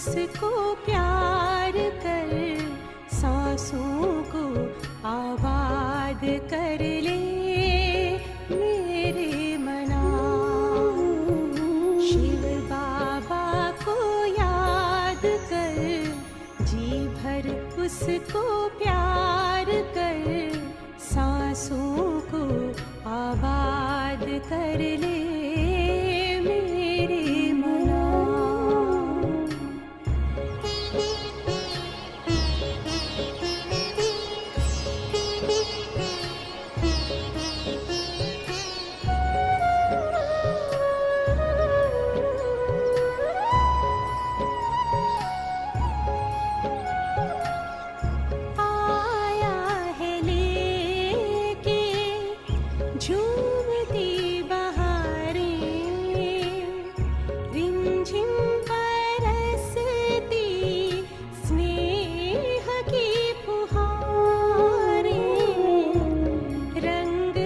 उसको प्यार कर, सांसों को आबाद कर ले मेरे मना। शिव बाबा को याद कर, जी भर उसको प्यार कर, सांसों को आबाद कर ले मेरे मना। आया है लेके झूमती बहारें, रिमझिम बरसती स्नेह की फुहारें। रंग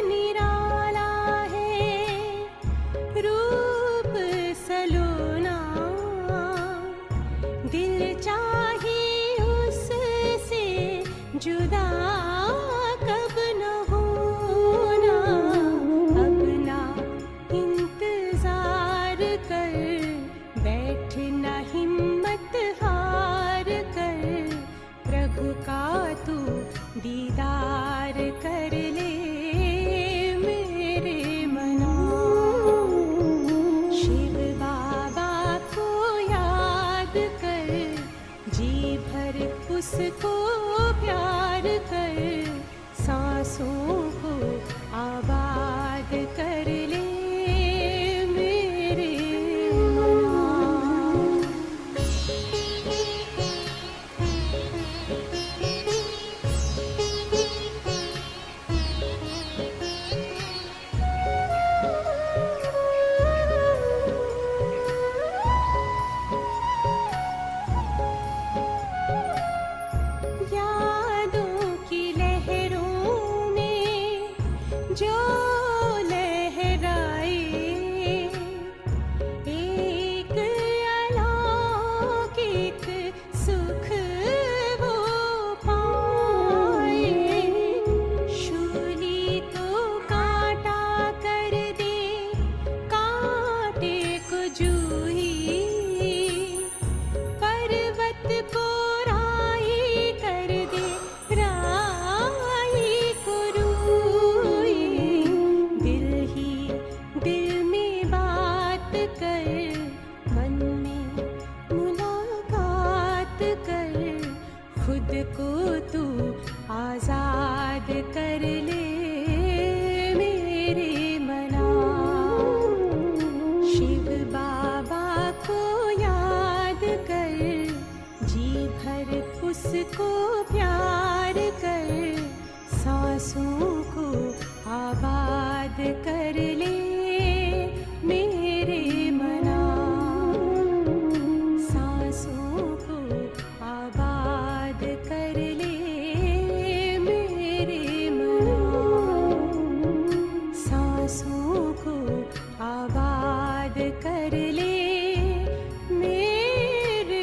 निराला है, रूप सलोना, दिल चाहे उससे जुदा कब न होना। अपना इंतजार कर, बैठना हिम्मत हार कर, प्रभु का तू दीदार कर ले मेरे मना। शिव बाबा को याद कर, जी भर उसको प्यार कर, सांसों को आबाद कर ले मेरे मना। यादों की लहरों में जो लहराए, एक अलौकिक सुख वो पाए। शूली को कांटा कर दे, कांटे को जूही, पर्वत को राई कर दे, राई को रूई। दिल ही दिल में बात कर, मन में मुलाकात कर, खुद को तू आजाद कर ले मेरे मना। शिव बाबा को याद कर, जी भर उसको प्यार कर, सांसों को आबाद कर ले मेरे मना। सांसों को आबाद कर ले मेरे मना। सांसों को आबाद कर ले मेरे।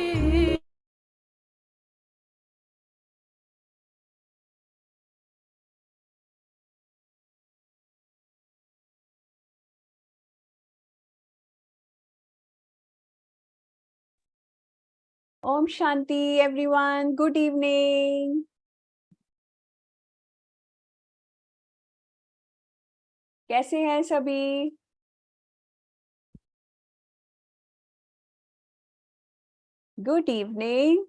Om Shanti everyone, good evening. कैसे हैं सभी? Good evening.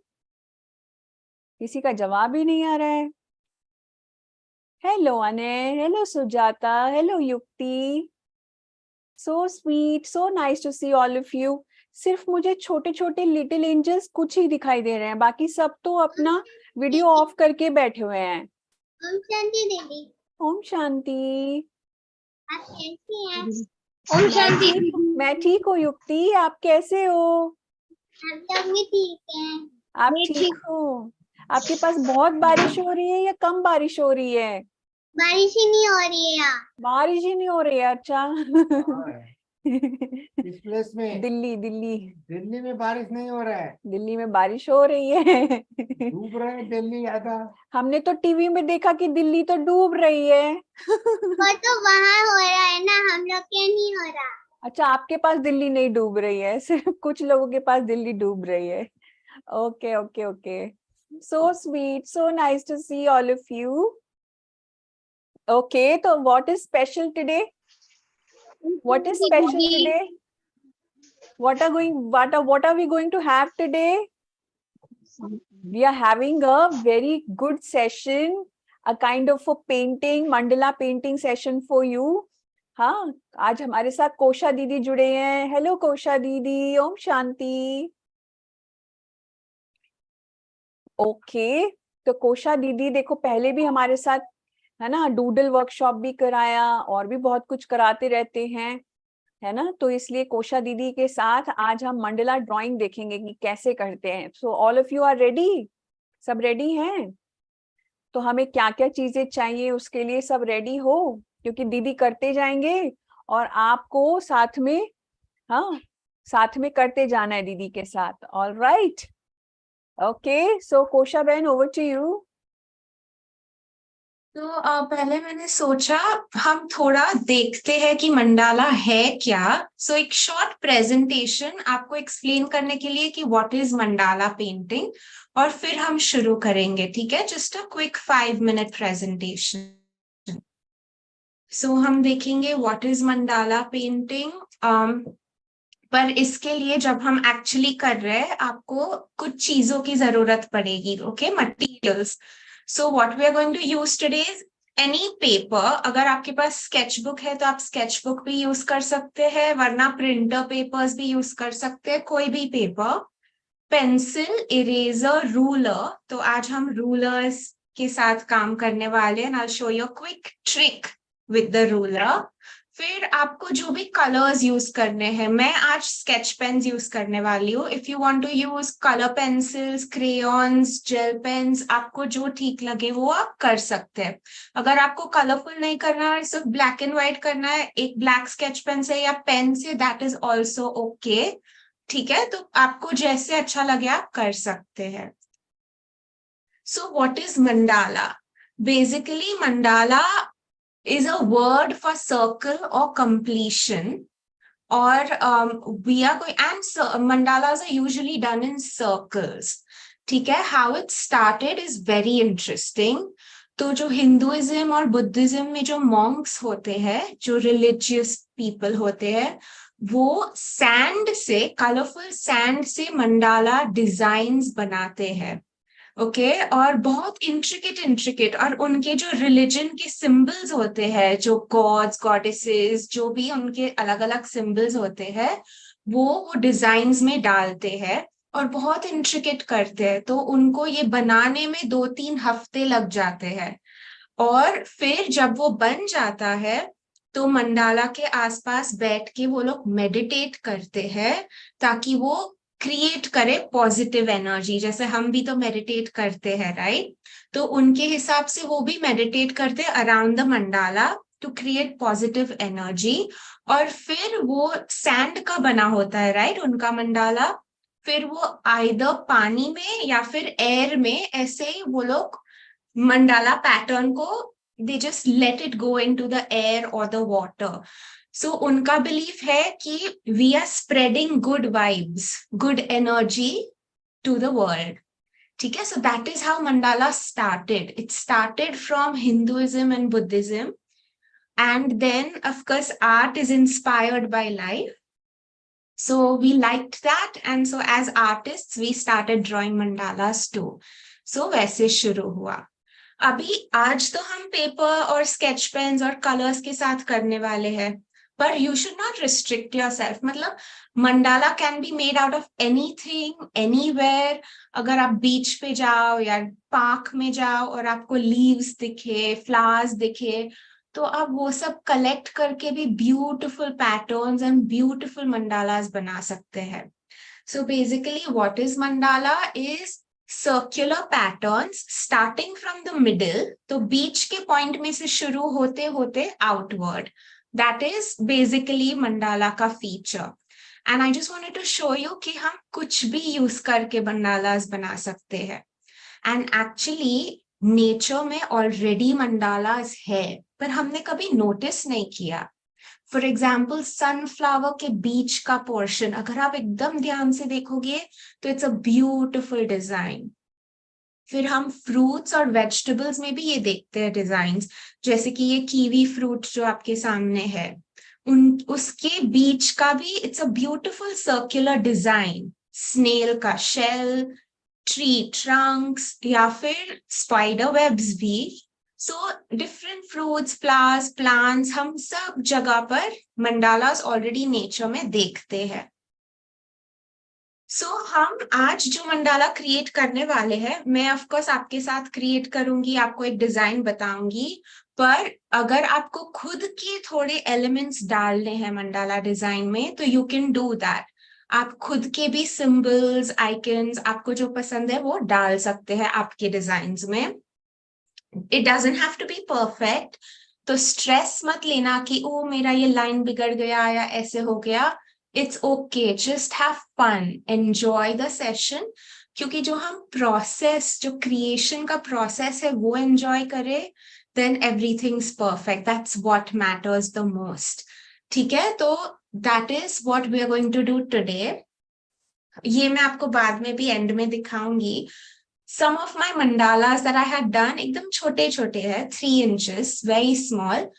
किसी का जवाब ही नहीं आ रहा है। Hello Anay, hello Sujata, hello Yukti. So sweet, so nice to see all of you. सिर्फ मुझे छोटे छोटे लिटिल एंजल्स कुछ ही दिखाई दे रहे हैं, बाकी सब तो अपना वीडियो ऑफ करके बैठे हुए हैं। ओम शांति दीदी। ओम शांति। आप कैसी हैं? ओम शांति। मैं ठीक हूँ युक्ति, आप कैसे हो? आप लोग भी ठीक हैं? आप ठीक हो? आपके पास बहुत बारिश हो रही है या कम बारिश हो रही है? बारिश ही नहीं हो रही है यहाँ। बारिश ही नहीं हो रही है, अच्छा। इस प्लेस में दिल्ली दिल्ली दिल्ली में बारिश नहीं हो रहा है, दिल्ली में बारिश हो रही है। डूब रहा है दिल्ली ज्यादा। हमने तो टीवी में देखा कि दिल्ली तो डूब रही है। वो तो वहाँ हो रहा है ना, हम लोग के नहीं हो रहा। अच्छा, आपके पास दिल्ली नहीं डूब रही है, सिर्फ कुछ लोगों के पास दिल्ली डूब रही है। Okay okay okay, so sweet, so nice to see all of you. Okay, तो what is special today? What is special today? What are we going to have today? We are having a very good session, a kind of a painting, mandala painting session for you. हाँ, आज हमारे साथ कोशा दीदी जुड़े हैं। Hello कोशा दीदी, Om Shanti. Okay, तो कोशा दीदी देखो पहले भी हमारे साथ है ना, डूडल वर्कशॉप भी कराया और भी बहुत कुछ कराते रहते हैं, है ना। तो इसलिए कोशा दीदी के साथ आज हम मंडला ड्राइंग देखेंगे कि कैसे करते हैं। So all of you are ready? सब रेडी हैं? तो हमें क्या क्या चीजें चाहिए उसके लिए, सब रेडी हो? क्योंकि दीदी करते जाएंगे और आपको साथ में, हाँ, साथ में करते जाना है दीदी के साथ। ऑल राइट, ओके, सो कोशा बहन, ओवर टू यू। तो पहले मैंने सोचा हम थोड़ा देखते हैं कि मंडाला है क्या। सो एक शॉर्ट प्रेजेंटेशन आपको एक्सप्लेन करने के लिए कि व्हाट इज मंडाला पेंटिंग, और फिर हम शुरू करेंगे, ठीक है? Just a quick 5 minute presentation. So हम देखेंगे व्हाट इज मंडाला पेंटिंग। पर इसके लिए जब हम एक्चुअली कर रहे हैं आपको कुछ चीजों की जरूरत पड़ेगी, okay, materials. So what we are going to use today is any paper. अगर आपके पास स्केचबुक है तो आप स्केचबुक भी यूज कर सकते हैं, वरना प्रिंटर पेपर्स भी यूज कर सकते हैं, कोई भी पेपर। Pencil, eraser, ruler. तो आज हम रूलर्स के साथ काम करने वाले हैं। I'll show you a quick trick with the ruler. फिर आपको जो भी कलर्स यूज करने हैं, मैं आज स्केच पेन्स यूज करने वाली हूँ। If you want to use colour pencils, crayons, gel pens, आपको जो ठीक लगे वो आप कर सकते हैं। अगर आपको कलरफुल नहीं करना है, सिर्फ ब्लैक एंड व्हाइट करना है, एक ब्लैक स्केच पेन से या पेन से, दैट इज ऑल्सो ओके, ठीक है? तो आपको जैसे अच्छा लगे आप कर सकते हैं। So what is mandala? Basically mandala is a word for circle or completion, or we are going, and mandalas are usually done in circles, ठीक है? How it started is very interesting. तो जो हिंदुइज्म और Buddhism में जो Monks होते हैं, जो रिलीजियस पीपल होते हैं, वो सैंड से, कलरफुल सैंड से मंडाला डिजाइन्स बनाते हैं, ओके और बहुत इंट्रिकेट, और उनके जो रिलीजन के सिंबल्स होते हैं, जो गॉड्स, गॉडेसेस, जो भी उनके अलग अलग सिंबल्स होते हैं, वो डिजाइन्स में डालते हैं और बहुत इंट्रिकेट करते हैं। तो उनको ये बनाने में 2-3 हफ्ते लग जाते हैं, और फिर जब वो बन जाता है तो मंडाला के आसपास बैठ के वो लोग मेडिटेट करते हैं, ताकि वो क्रिएट करे पॉजिटिव एनर्जी। जैसे हम भी तो मेडिटेट करते हैं, राइट? तो उनके हिसाब से वो भी मेडिटेट करते हैं around the mandala to create positive energy. और फिर वो सैंड का बना होता है, राइट, उनका मंडाला। फिर वो आइदर पानी में या फिर एयर में, ऐसे ही वो लोग मंडाला पैटर्न को, they just let it go into the air or the water. So उनका बिलीफ है कि we are spreading good vibes, good energy to the world. ठीक है? So that is how mandala started. It started from Hinduism and Buddhism, and then of course art is inspired by life. So we liked that, and so as artists we started drawing mandalas too. So वैसे शुरू हुआ। अभी आज तो हम paper और sketch pens और colours के साथ करने वाले हैं, पर you should not restrict yourself. मतलब mandala can be made out of anything, anywhere. अगर आप बीच पे जाओ या पार्क में जाओ और आपको लीव्स दिखे, फ्लावर्स दिखे, तो आप वो सब कलेक्ट करके भी ब्यूटिफुल पैटर्न्स एंड ब्यूटिफुल मंडालास बना सकते हैं। So basically what is mandala is circular patterns starting from the middle, तो बीच के पॉइंट में से शुरू होते होते outward, That is basically mandala का feature. And I just wanted to show you कि हम कुछ भी यूज करके mandalas बना सकते हैं. And actually nature में already mandalas है, पर हमने कभी notice नहीं किया. For example, sunflower के बीच का portion, अगर आप एकदम ध्यान से देखोगे, तो it's a beautiful design. फिर हम फ्रूट्स और वेजिटेबल्स में भी ये देखते हैं डिजाइन्स, जैसे कि ये कीवी फ्रूट जो आपके सामने है, उसके बीच का भी it's a beautiful circular design. Snail का शेल, ट्री ट्रंक्स या फिर स्पाइडर वेब्स भी. So different fruits, flowers, plants, हम सब जगह पर मंडालास ऑलरेडी नेचर में देखते हैं. हम आज जो मंडाला क्रिएट करने वाले हैं, मैं ऑफ कोर्स आपके साथ क्रिएट करूंगी, आपको एक डिजाइन बताऊंगी, पर अगर आपको खुद के थोड़े एलिमेंट्स डालने हैं मंडाला डिजाइन में, तो यू कैन डू दैट. आप खुद के भी सिंबल्स, आइकन्स, आपको जो पसंद है वो डाल सकते हैं आपके डिजाइन्स में. It doesn't have to be perfect. तो स्ट्रेस मत लेना कि ओ मेरा ये लाइन बिगड़ गया या ऐसे हो गया. It's okay, just have fun, enjoy the session. क्योंकि जो हम process, जो creation का process है वो enjoy करें, then everything's perfect. That's what matters the most. ठीक है, तो that is what we are going to do today. ये मैं आपको बाद में भी end में दिखाऊंगी. Some of my mandalas that I have done एकदम छोटे छोटे हैं, 3 inches, very small,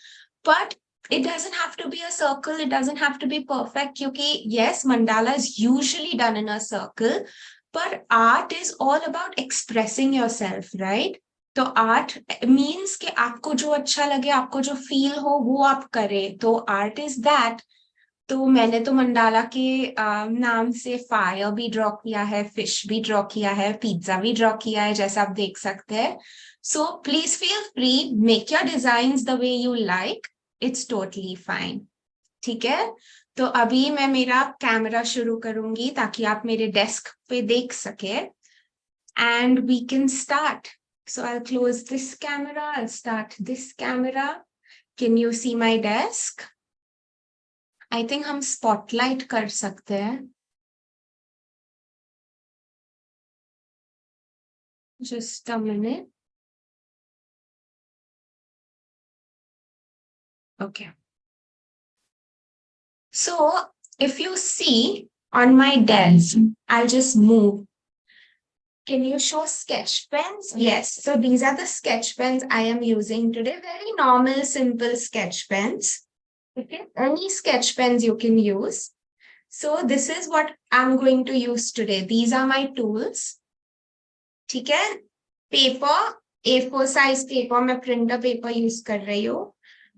but it doesn't have to be a circle. It doesn't have to be perfect. Because yes, mandala is usually done in a circle, but art is all about expressing yourself, right? So art means कि आपको जो अच्छा लगे, आपको जो feel हो, वो आप करें. तो art is that. तो मैंने तो मंडाला के नाम से फायर भी ड्रॉ किया है, फिश भी ड्रॉ किया है, पिज्जा भी ड्रॉ किया है, जैसा आप देख सकते हैं. So please feel free, make your designs the way you like. It's totally fine. ठीक है, तो अभी मैं मेरा कैमरा शुरू करूंगी ताकि आप मेरे डेस्क पे देख सके, and we can start. So I close this camera, I start this camera. Can you see my desk? I think हम स्पॉटलाइट कर सकते हैं. Just a minute. Okay. So if you see on my desk, I'll just move. Can you show sketch pens? Yes. So these are the sketch pens I am using today. Very normal, simple sketch pens. Okay. Any sketch pens you can use. So this is what I'm going to use today. These are my tools. ठीक है. Paper, A4 size paper, मैं printer paper use कर रही हूँ.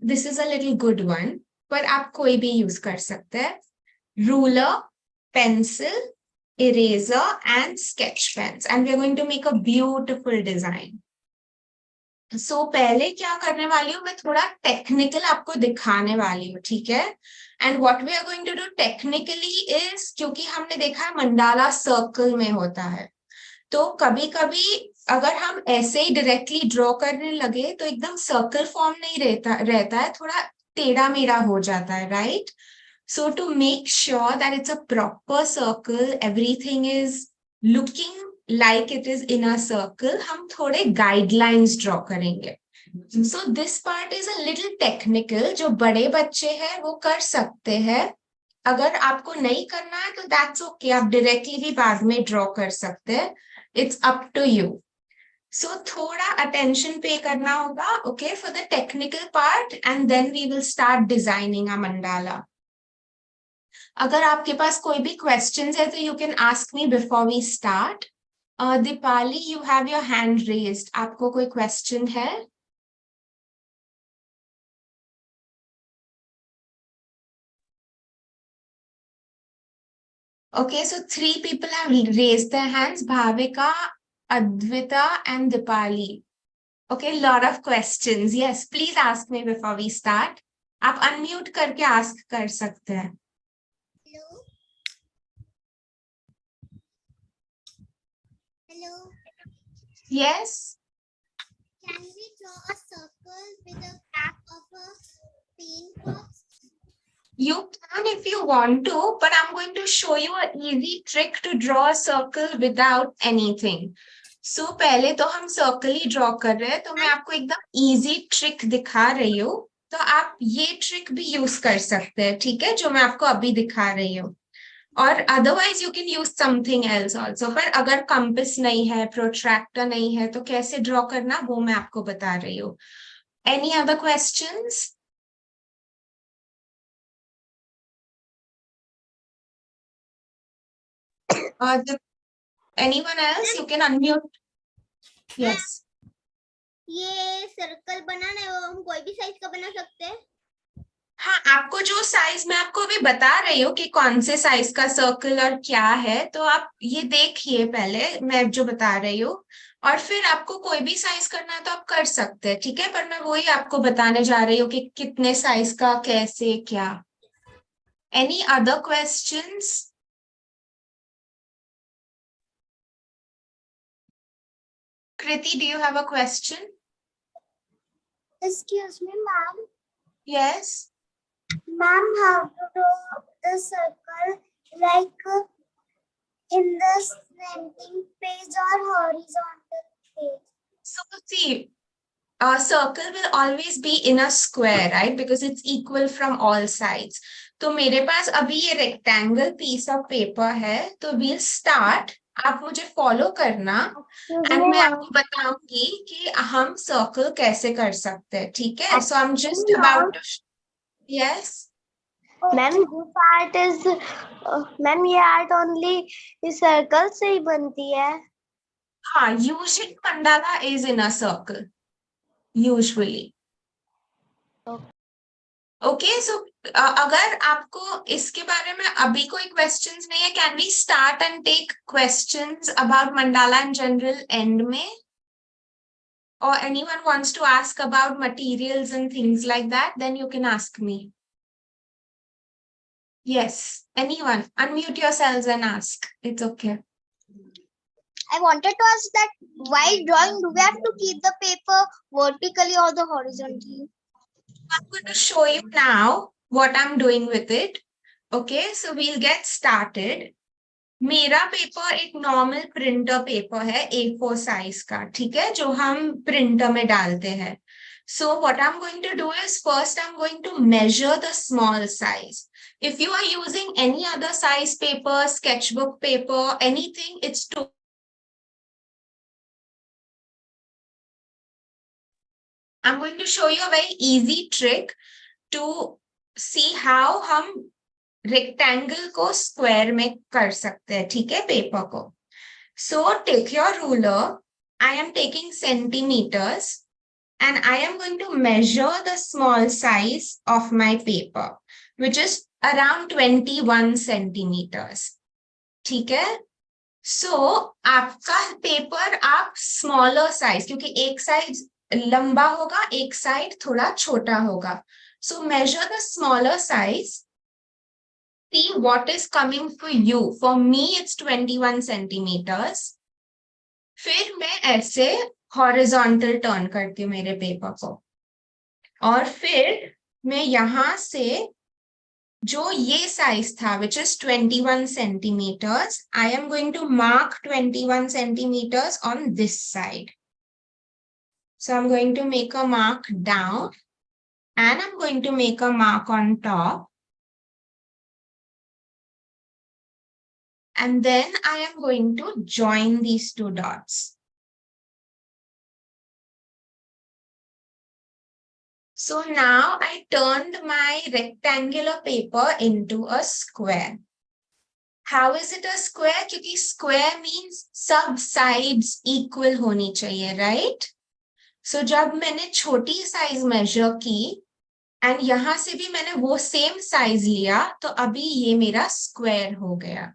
This is a little good one, पर आप कोई भी यूज कर सकते हैं. Ruler, pencil, eraser and sketch pens, and we are going to make a beautiful design. So पहले क्या करने वाली हूँ, मैं थोड़ा टेक्निकल आपको दिखाने वाली हूँ. ठीक है. And what we are going to do technically is, क्योंकि हमने देखा है मंडाला सर्कल में होता है, तो कभी कभी अगर हम ऐसे ही डायरेक्टली ड्रॉ करने लगे तो एकदम सर्कल फॉर्म नहीं रहता है, थोड़ा टेढ़ा मेढ़ा हो जाता है, right? So to make sure that it's a proper circle, everything is looking like it is in a circle, हम थोड़े गाइडलाइंस ड्रॉ करेंगे. So this part is a little technical. जो बड़े बच्चे हैं वो कर सकते हैं. अगर आपको नहीं करना है तो दैट्स ओके, आप डायरेक्टली भी बाद में ड्रॉ कर सकते हैं. It's up to you. So थोड़ा attention pay करना होगा, okay, for the technical part, and then we will start designing a mandala. अगर आपके पास कोई भी questions है तो you can ask me before we start. Dipali, you have your hand raised. आपको कोई question है? Okay, so 3 people have raised their hands. Bhavika, Advita and Dipali. Okay, lot of questions. Yes, please ask me before we start. आप unmute करके ask कर सकते हैं. Hello. Hello. Yes. Can we draw a circle with a cap of a paint box? You can if you want to, but I'm going to show you an easy trick to draw a circle without anything. So पहले तो हम circle ही draw कर रहे हैं, तो मैं आपको एकदम इजी ट्रिक दिखा रही हूँ, तो आप ये ट्रिक भी यूज कर सकते हैं, ठीक है, जो मैं आपको अभी दिखा रही हूँ. और otherwise you can use something else also, पर अगर कंपास नहीं है, प्रोट्रैक्टर नहीं है, तो कैसे ड्रॉ करना वो मैं आपको बता रही हूँ. Any other questions? anyone else? You can unmute. Yes. ये सर्कल बनाना है, वो हम कोई भी साइज का बना सकते हैं. हाँ, आपको जो साइज मैं आपको अभी बता रही हूँ कि कौन से साइज का सर्कल और क्या है, तो आप ये देखिए पहले मैं जो बता रही हूँ, और फिर आपको कोई भी साइज करना है तो आप कर सकते हैं, ठीक है, पर मैं वही आपको बताने जा रही हूँ कि कितने साइज का, कैसे, क्या. Any other questions? Kriti, do you have a question? Excuse me, ma'am. Yes. Ma'am, how to draw the circle, like in the slanting page or horizontal page? So see, a circle will always be in a square, right? Because it's equal from all sides. तो मेरे पास अभी ये rectangle piece of paper है, तो we'll start. आप मुझे follow करना, and मैं आपको बताऊंगी कि हम circle कैसे कर सकते हैं, ठीक है? So I'm just about to. Yes. Ma'am this art is ma'am ये आर्ट ओनली इस सर्कल से ही बनती है. हाँ, usually mandala is in a circle. Usually. Okay, so अगर आपको इसके बारे में अभी कोई questions नहीं है, can we start and take questions about mandala in general end में? Or anyone wants to ask about materials and things like that, then you can ask me. Yes, anyone, unmute yourselves and ask. It's okay. I wanted to ask that while drawing, do we have to keep the paper vertically or the horizontally? I'm going to show you now what I'm doing with it. Okay, so we'll get started. मेरा paper एक normal printer paper है, A4 size का, ठीक है, जो हम printer में डालते हैं. So what I'm going to do is first I'm going to measure the small size. If you are using any other size paper, sketchbook paper, anything, it's too. I'm going to show you a very easy trick to see how हम rectangle को square में कर सकते हैं, ठीक है, paper को. So take your ruler. I am taking centimeters and I am going to measure the small size of my paper, which is around 21 centimeters. ठीक है? So आपका पेपर आप smaller size, क्योंकि एक size लंबा होगा, एक side थोड़ा छोटा होगा. So measure the smaller size. See what is coming for you. For me, it's 21 centimeters. फिर मैं ऐसे horizontal turn करती हूँ मेरे पेपर को. और फिर मैं यहाँ से जो ये size था, which is 21 centimeters, I am going to mark 21 centimeters on this side. So I'm going to make a mark down and I'm going to make a mark on top. And then I am going to join these two dots. So now I turned my rectangular paper into a square. How is it a square? क्योंकि square means सब sides equal होनी चाहिए, right? So जब मैंने छोटी size measure की and यहाँ से भी मैंने वो same size लिया, तो अभी ये मेरा square हो गया.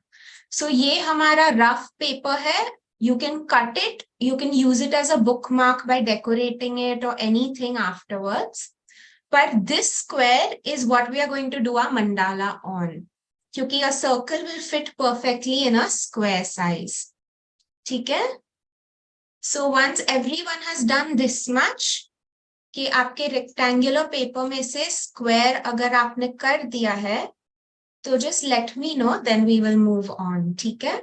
So ये हमारा rough paper है. You can cut it. You can use it as a bookmark by decorating it or anything afterwards. But this square is what we are going to do our mandala on. क्योंकि a circle will fit perfectly in a square size. ठीक है? So once everyone has done this much, कि आपके rectangular paper में से square अगर आपने कर दिया है तो just let me know, then we will move on, ठीक है?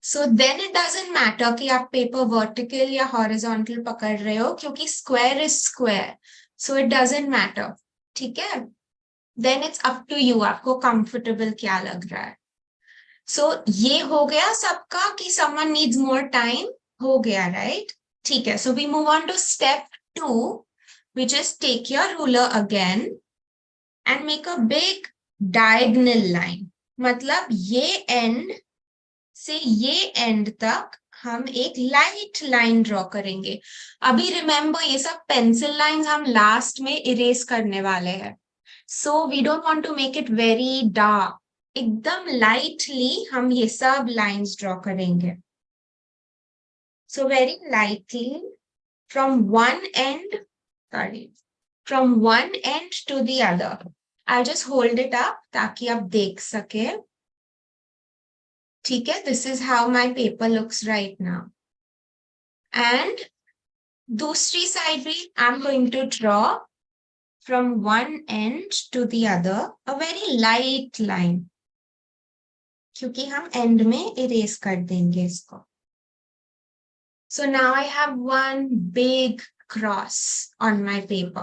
So then it doesn't matter कि आप पेपर वर्टिकल या हॉरिजॉन्टल पकड़ रहे हो, क्योंकि square is square, so it doesn't matter, ठीक है? Then it's up to you, आपको कंफर्टेबल क्या लग रहा है। सो ये हो गया सबका कि समवन नीड्स मोर टाइम, हो गया राइट? ठीक है, so we move on to step 2, which is take your ruler again and make a big diagonal line. मतलब ये एंड से ये एंड तक हम एक लाइट लाइन ड्रॉ करेंगे। अभी रिमेंबर ये सब पेंसिल लाइंस हम लास्ट में इरेज करने वाले हैं, so we don't want to make it very dark, एकदम लाइटली हम ये सब लाइंस ड्रॉ करेंगे। So very lightly from one end to the other. I'll just hold it up ताकि आप देख सके, ठीक है? This is how my paper looks right now. And दूसरी side भी I'm going to draw from one end to the other a very light line, क्योंकि हम end में erase कर देंगे इसको. So now I have one big cross on my paper,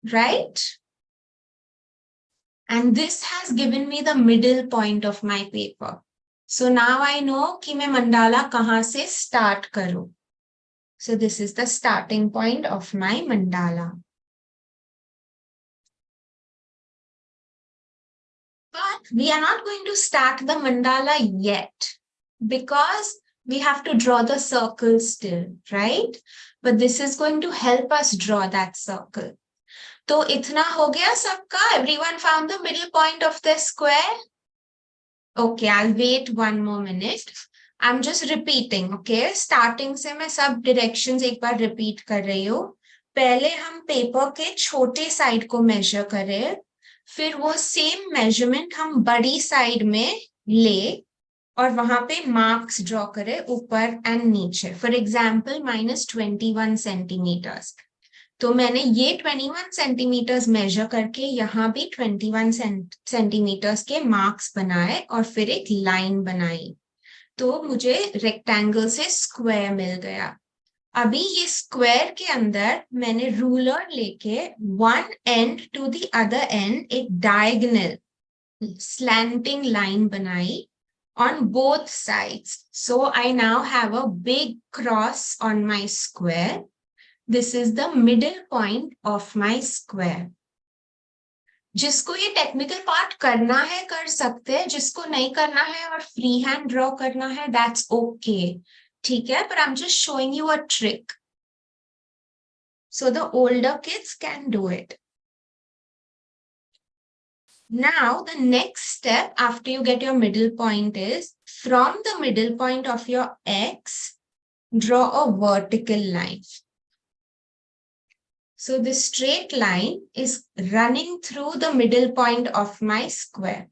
right? And this has given me the middle point of my paper. So now I know कि मैं mandala कहाँ से start करूँ. So this is the starting point of my mandala. But we are not going to start the mandala yet because we have to draw the circle still, right? But this is going to help us draw that circle. तो इतना हो गया सबका? Everyone found the middle point of the square? Okay, I'll wait one more minute. I'm just repeating, okay? Starting से मैं सब directions एक बार repeat कर रही हूँ. पहले हम पेपर के छोटे साइड को measure करें, फिर वो same measurement हम बड़ी साइड में ले और वहां पे मार्क्स ड्रॉ करे ऊपर एंड नीचे। फॉर एग्जाम्पल -21 सेंटीमीटर्स, तो मैंने ये 21 सेंटीमीटर्स मेजर करके यहाँ भी 21 सेंटीमीटर्स के मार्क्स बनाए और फिर एक लाइन बनाई, तो मुझे रेक्टेंगल से स्क्वायर मिल गया। अभी ये स्क्वायर के अंदर मैंने रूलर लेके one end to the other end एक डायगोनल स्लैंटिंग लाइन बनाई on both sides. So I now have a big cross on my square. This is the middle point of my square. जिसको ये technical part करना है कर सकते हैं, जिसको नहीं करना है और फ्री हैंड ड्रॉ करना है that's okay, ठीक है? But I'm just showing you a trick. So the older kids can do it. Now, the next step after you get your middle point is from the middle point of your X, draw a vertical line. So this straight line is running through the middle point of my square.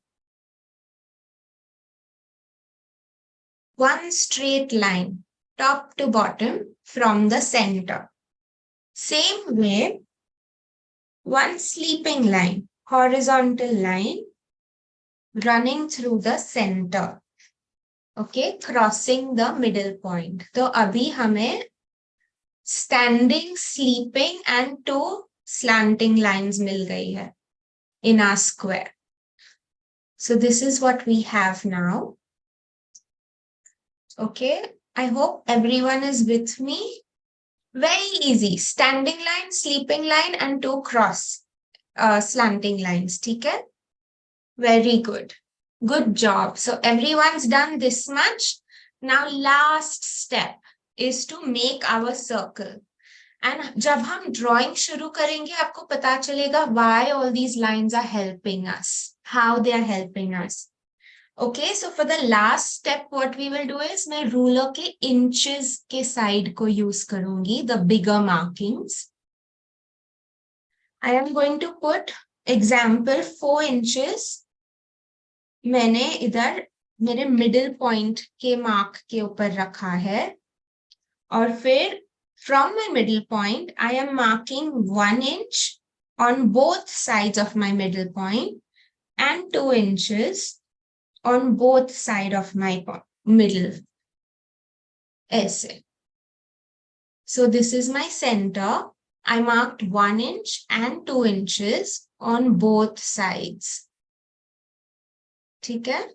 One straight line, top to bottom from the center. Same way, one sleeping line, horizontal line running through the center, okay, crossing the middle point. तो अभी हमें standing, sleeping and two slanting lines मिल गई है in our square. So this is what we have now. Okay, I hope everyone is with me. Very easy, standing line, sleeping line and two cross slanting lines, ठीक है? Very good. Good job. So everyone's done this much. Now last step is to make our circle. And जब हम drawing शुरू करेंगे आपको पता चलेगा why all these lines are helping us, how they are helping us. Okay, so for the last step what we will do is मैं ruler के inches के side को use करूंगी, the bigger markings. I am going to put example 4 inches. मैंने इधर मेरे middle point के mark के ऊपर रखा है और फिर From my middle point, I am marking 1 inch on both sides of my middle point and 2 inches on both sides of my middle. ऐसे. So this is my center. I marked 1 inch and 2 inches on both sides. ठीक है?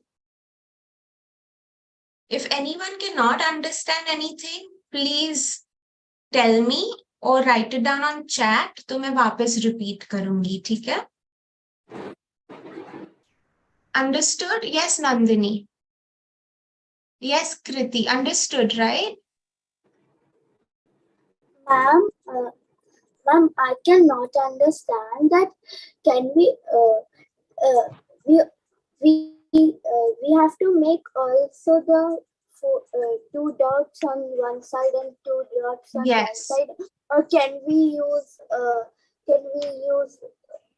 If anyone cannot understand anything, please tell me or write it down on chat. तो मैं वापस repeat करूंगी, ठीक है? Understood? Yes, Nandini. Yes, Kriti. Understood, right? Ma'am, ma'am, I cannot understand that. Can we we have to make also the two dots on one side and two dots on one Yes. side, or can we use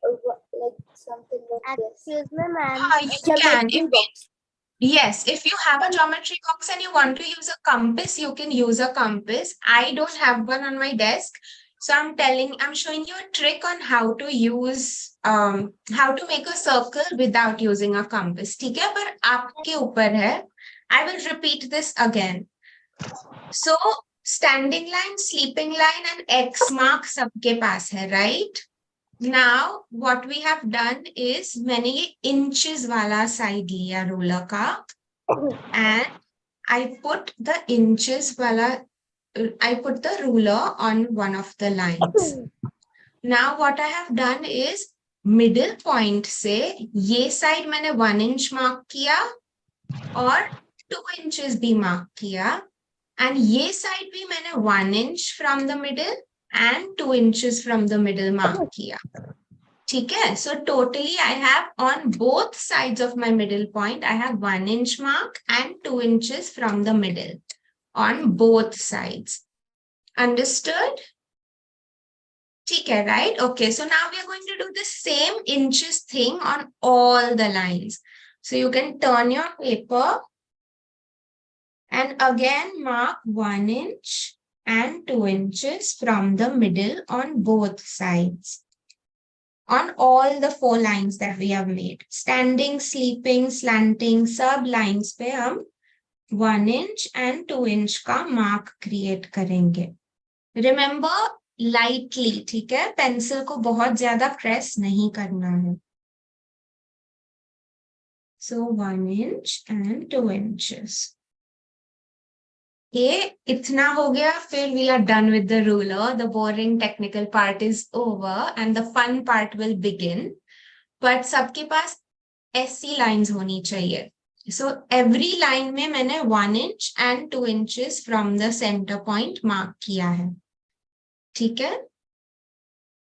like something like this? Excuse me, ma'am. You can. Yes, if you have a geometry box and you want to use a compass, you can use a compass. I don't have one on my desk. So I'm showing you a trick on how to use, how to make a circle without using a compass. ठीक है? पर आपके ऊपर है. I will repeat this again. So standing line, sleeping line and X mark सबके पास है, right? Now what we have done is मैंने ये inches वाला side लिया ruler का and I put the inches वाला I put the ruler on one of the lines. Now what I have done is middle point से ये side मैंने 1 inch mark किया और 2 inches भी mark किया and ये side भी मैंने 1 inch from the middle and 2 inches from the middle mark किया. ठीक है? So totally I have on both sides of my middle point, I have 1 inch mark and 2 inches from the middle on both sides. Understood? ठीक है, right? Okay, so now we are going to do the same inches thing on all the lines. So you can turn your paper and again mark 1 inch and 2 inches from the middle on both sides. On all the 4 lines that we have made. Standing, sleeping, slanting, sub lines पे हम 1 inch and 2 inch का mark create करेंगे. Remember lightly, ठीक है? Pencil को बहुत ज़्यादा press नहीं करना है. So 1 inch and 2 inches. ये इतना हो गया, फिर we are done with the ruler. The boring technical part is over and the fun part will begin. But सबके पास ऐसी lines होनी चाहिए. So every line में मैंने 1 inch and 2 inches from the center point mark किया है. ठीक है?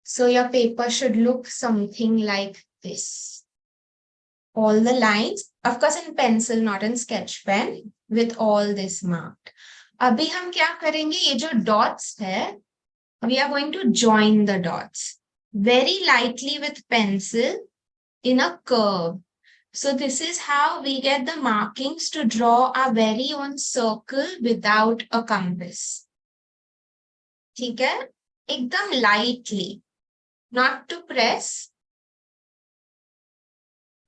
So your paper should look something like this. All the lines, of course in pencil, not in sketch pen, with all this marked. अभी हम क्या करेंगे, ये जो dots है, we are going to join the dots very lightly with pencil in a curve. So this is how we get the markings to draw our very own circle without a compass. ठीक है? एकदम lightly, not to press.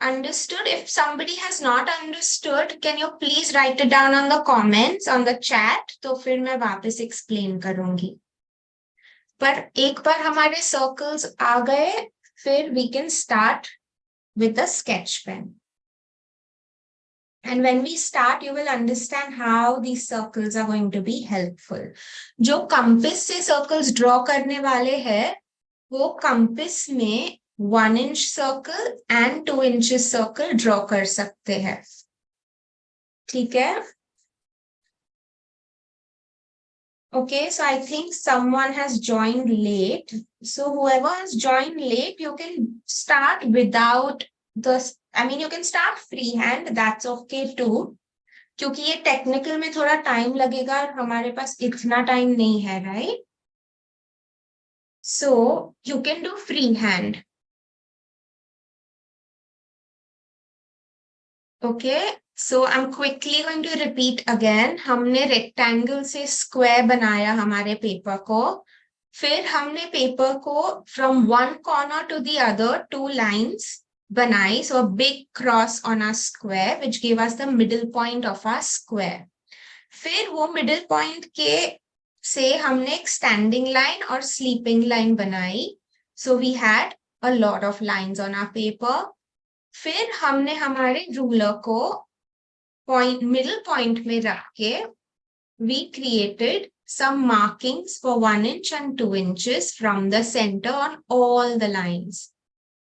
Understood? If somebody has not understood, can you please write it down on the comments, on the chat? तो फिर मैं वापस explain करूंगी. पर एक बार हमारे circles आ गए, फिर we can start with the sketch pen. And when we start, you will understand how these circles are going to be helpful. जो compass से circles draw करने वाले हैं, वो compass में 1 inch circle and 2 inches circle draw कर सकते हैं. ठीक है? Okay, so I think someone has joined late. So whoever has joined late, you can start without you can start freehand, that's okay too. क्योंकि ये technical में थोड़ा time लगेगा और हमारे पास इतना time नहीं है, right? So you can do freehand. Okay, So I'm quickly going to repeat again. हमने rectangle से square बनाया हमारे paper को. फिर हमने paper को from one corner to the other 2 lines बनाई. So a big cross on our square which gave us the middle point of our square. फिर वो middle point के से हमने एक standing line और sleeping line बनाई. So we had a lot of lines on our paper. फिर हमने हमारे ruler को middle point में रख के we created some markings for 1 inch and 2 inches from the center on all the lines.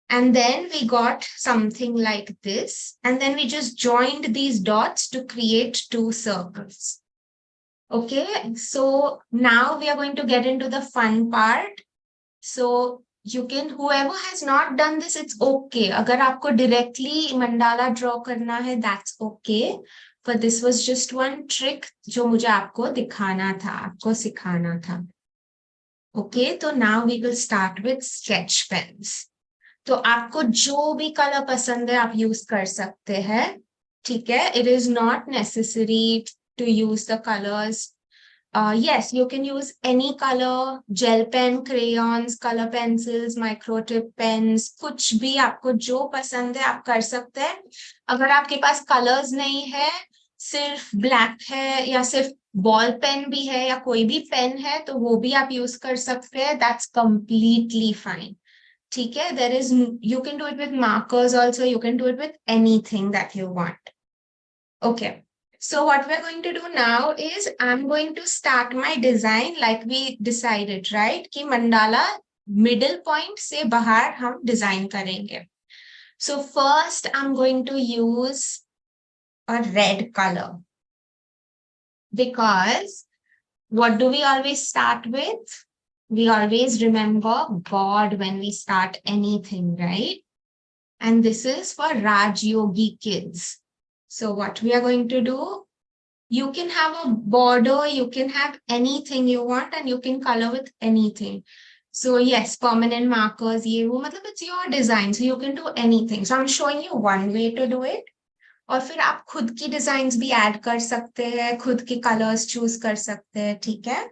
And then we got something like this. And then we just joined these dots to create 2 circles. Okay, so now we are going to get into the fun part. So you can, whoever has not done this, it's okay. अगर आपको directly mandala draw करना है, that's okay. But this was just one trick जो मुझे आपको दिखाना था, आपको सिखाना था. Okay, so now we will start with sketch pens. तो आपको जो भी color पसंद है आप use कर सकते हैं, ठीक है? It is not necessary to use the colors. Yes, you can use any color, gel pen, crayons, color pencils, micro tip pens, कुछ भी आपको जो पसंद है आप कर सकते हैं. अगर आपके पास colors नहीं है, सिर्फ black है या सिर्फ ball pen भी है या कोई भी pen है तो वो भी आप use कर सकते हैं. That's completely fine. ठीक है? There is, you can do it with markers also. You can do it with anything that you want. Okay. So what we're going to do now is I'm going to start my design like we decided, right? कि mandala middle point से बाहर हम design करेंगे. So first I'm going to use a red color. Because what do we always start with? We always remember God when we start anything, right? And this is for Rajyogi kids. So what we are going to do, you can have a border, you can have anything you want and you can color with anything. So yes, permanent markers, ye wo, matlab it's your design, so you can do anything. So I'm showing you one way to do it. और फिर आप खुद की designs भी add कर सकते हैं, खुद के कलर्स चूज कर सकते हैं, ठीक है?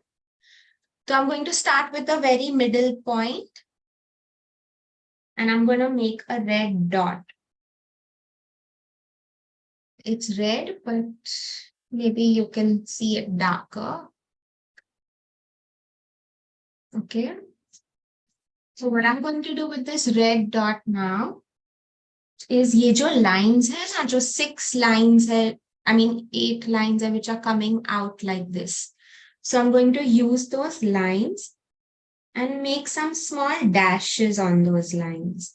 So I'm going to start with the very middle point and I'm going to make a red dot. It's red, but maybe you can see it darker. Okay. So what I'm going to do with this red dot now is ये जो lines है ना, जो 6 lines है, I mean 8 lines है, which are coming out like this. So I'm going to use those lines and make some small dashes on those lines.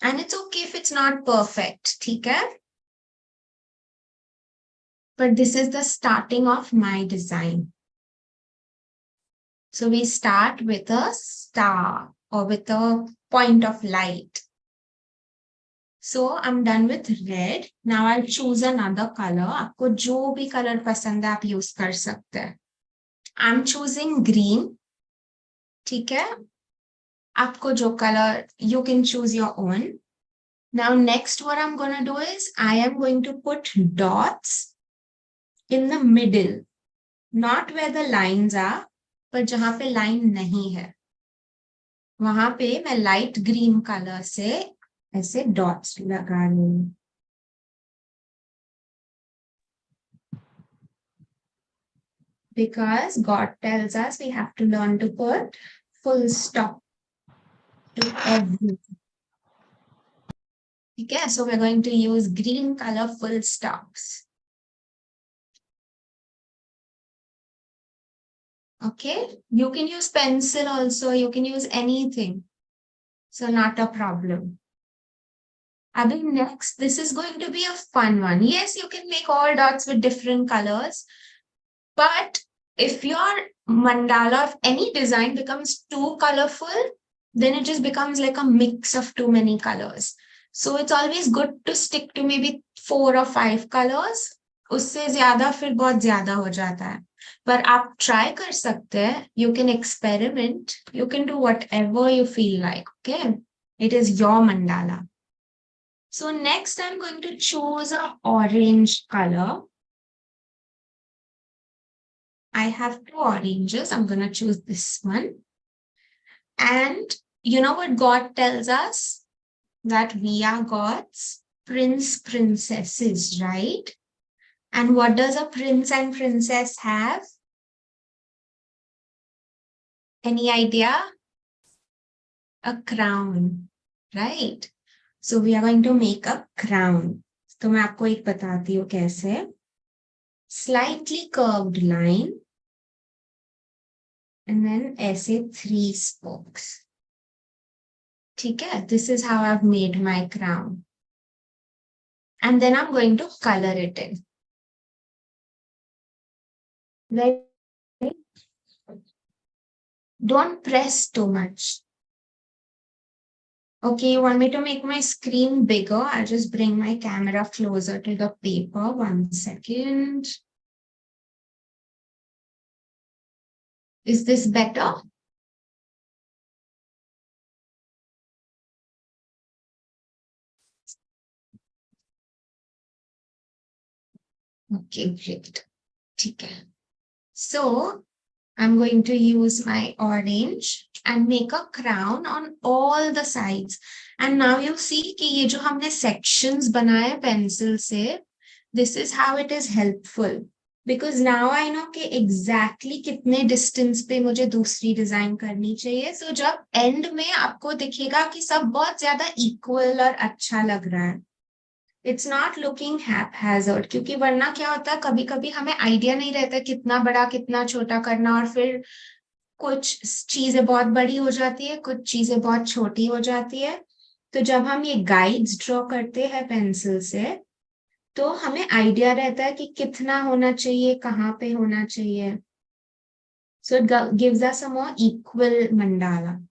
And it's okay if it's not perfect, ठीक है? But this is the starting of my design. So we start with a star or with a point of light. So I'm done with red. Now I'll choose another color. आपको जो भी color पसंद है आप use कर सकते हैं. I'm choosing green. ठीक है? आपको जो color, you can choose your own. Now next what I'm going to do is I am going to put dots in the middle. Not where the lines are, but जहाँ पे line नहीं है. वहाँ पे मैं light green color से ऐसे dots लगा रही हूँ. Because God tells us we have to learn to put full stop to everything. Okay, so we're going to use green color full stops. Okay, you can use pencil also, you can use anything. So not a problem. Abhi, next, this is going to be a fun one. Yes, you can make all dots with different colors. But if your mandala of any design becomes too colorful, then it just becomes like a mix of too many colors. So it's always good to stick to maybe 4 or 5 colors. उससे ज़्यादा फिर बहुत ज़्यादा हो जाता है. पर आप try कर सकते हैं. You can experiment. You can do whatever you feel like. Okay. It is your mandala. So next I'm going to choose an orange color. I have 2 oranges. I'm going to choose this one. And you know what God tells us? That we are God's princesses, right? And what does a prince and princess have? Any idea? A crown, right? So we are going to make a crown. तो मैं आपको एक बताती हूँ कैसे. Slightly curved line. And then ऐसे 3 spokes. ठीक है? This is how I've made my crown. And then I'm going to color it in. Don't press too much. Okay, you want me to make my screen bigger? I'll just bring my camera closer to the paper. 1 second. Is this better? Okay, great. Okay. So I'm going to use my orange and make a crown on all the sides. And now you see कि ये जो हमने sections बनाए pencil से, this is how it is helpful. Because now I know कि exactly कितने distance पे मुझे दूसरी design करनी चाहिए. So जब end में आपको दिखेगा कि सब बहुत ज़्यादा equal और अच्छा लग रहा है. It's not looking haphazard, क्योंकि वरना क्या होता है कभी कभी हमें आइडिया नहीं रहता कितना बड़ा कितना छोटा करना, और फिर कुछ चीजें बहुत बड़ी हो जाती है, कुछ चीजें बहुत छोटी हो जाती है. तो जब हम ये गाइड्स ड्रॉ करते हैं पेंसिल से, तो हमें आइडिया रहता है कि कितना होना चाहिए, कहाँ पे होना चाहिए. So it gives us a more equal mandala.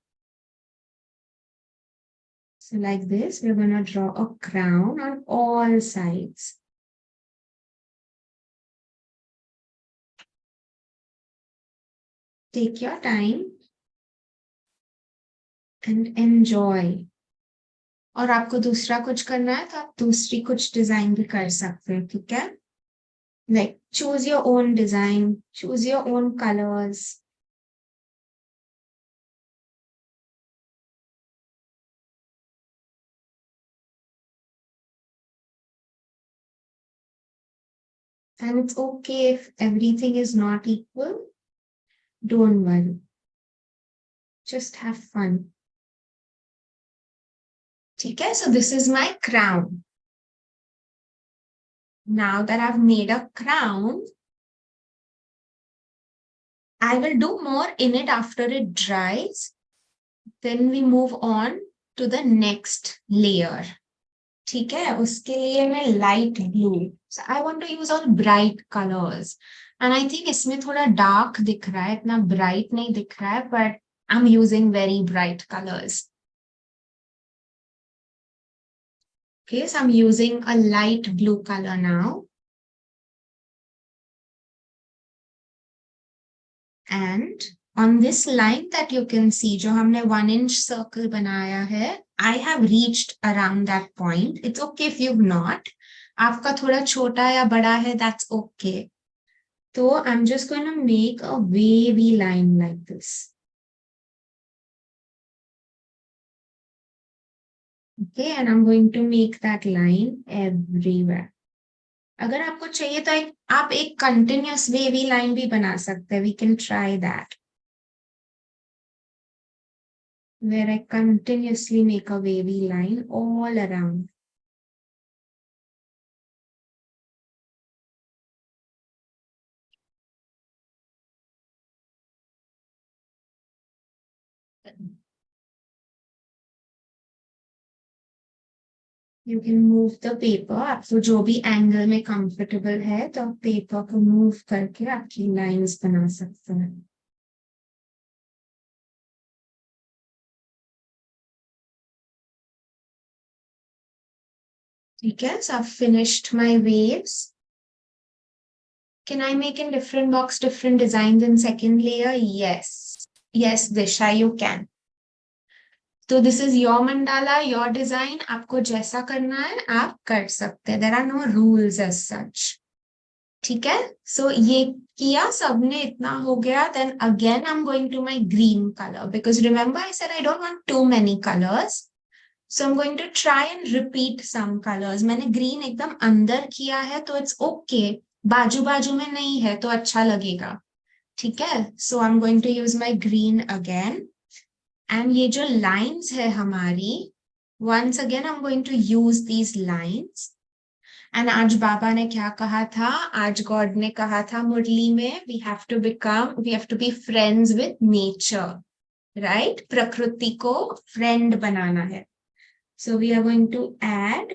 So like this, we're going to draw a crown on all sides. Take your time and enjoy. और आपको दूसरा कुछ करना है तो आप दूसरी कुछ डिजाइन भी कर सकते हैं, ठीक है? Like choose your own design, choose your own colors. And it's okay if everything is not equal. Don't worry. Just have fun. Okay, so this is my crown. Now that I've made a crown, I will do more in it after it dries. Then we move on to the next layer. ठीक है, उसके लिए मैं light blue. So I want to use all bright colors. And I think इसमें थोड़ा dark दिख रहा है, इतना bright नहीं दिख रहा है, but I'm using very bright colors. Okay, so I'm using a light blue color now. And on this line that you can see, जो हमने 1-inch circle बनाया है, I have reached around that point. It's okay if you've not. आपका थोड़ा छोटा या बड़ा है, that's okay. So I'm just going to make a wavy line like this. Okay, and I'm going to make that line everywhere. अगर आपको चाहिए तो आप एक continuous wavy line भी बना सकते हैं. We can try that. Where I continuously make a wavy line all around. You can move the paper. आपको जो भी angle में comfortable है, तो paper को move करके आपकी lines बना सकते हैं. Okay, so I've finished my waves. Can I make in different box, different designs in second layer? Yes. Yes, Disha, you can. तो this is your mandala, your design, आपको जैसा करना है आप कर सकते हैं, there are no rules as such. ठीक है, सो ये किया सबने, इतना हो गया, then again I am going to my green colour because remember I said I don't want too many colours, so I am going to try and repeat some colours. मैंने green एकदम अंदर किया है तो इट्स ओके, बाजू बाजू में नहीं है तो अच्छा लगेगा। ठीक है, so I am going to use my green again, and ये जो लाइन्स है हमारी, once again I'm going to use these lines। And आज बाबा ने क्या कहा था, आज गॉड ने कहा था मुरली में, we have to be friends with nature, right? प्रकृति को फ्रेंड बनाना है। So we are going to add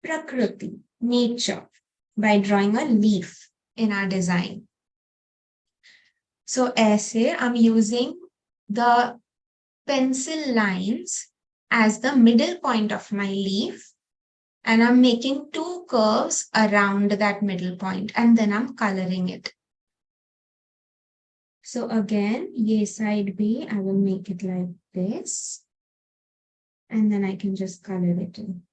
prakriti, nature, by drawing a leaf in our design. So ऐसे I am using the pencil lines as the middle point of my leaf, and I'm making two curves around that middle point, and then I'm coloring it. So again, ye side B, I will make it like this, and then I can just color it in.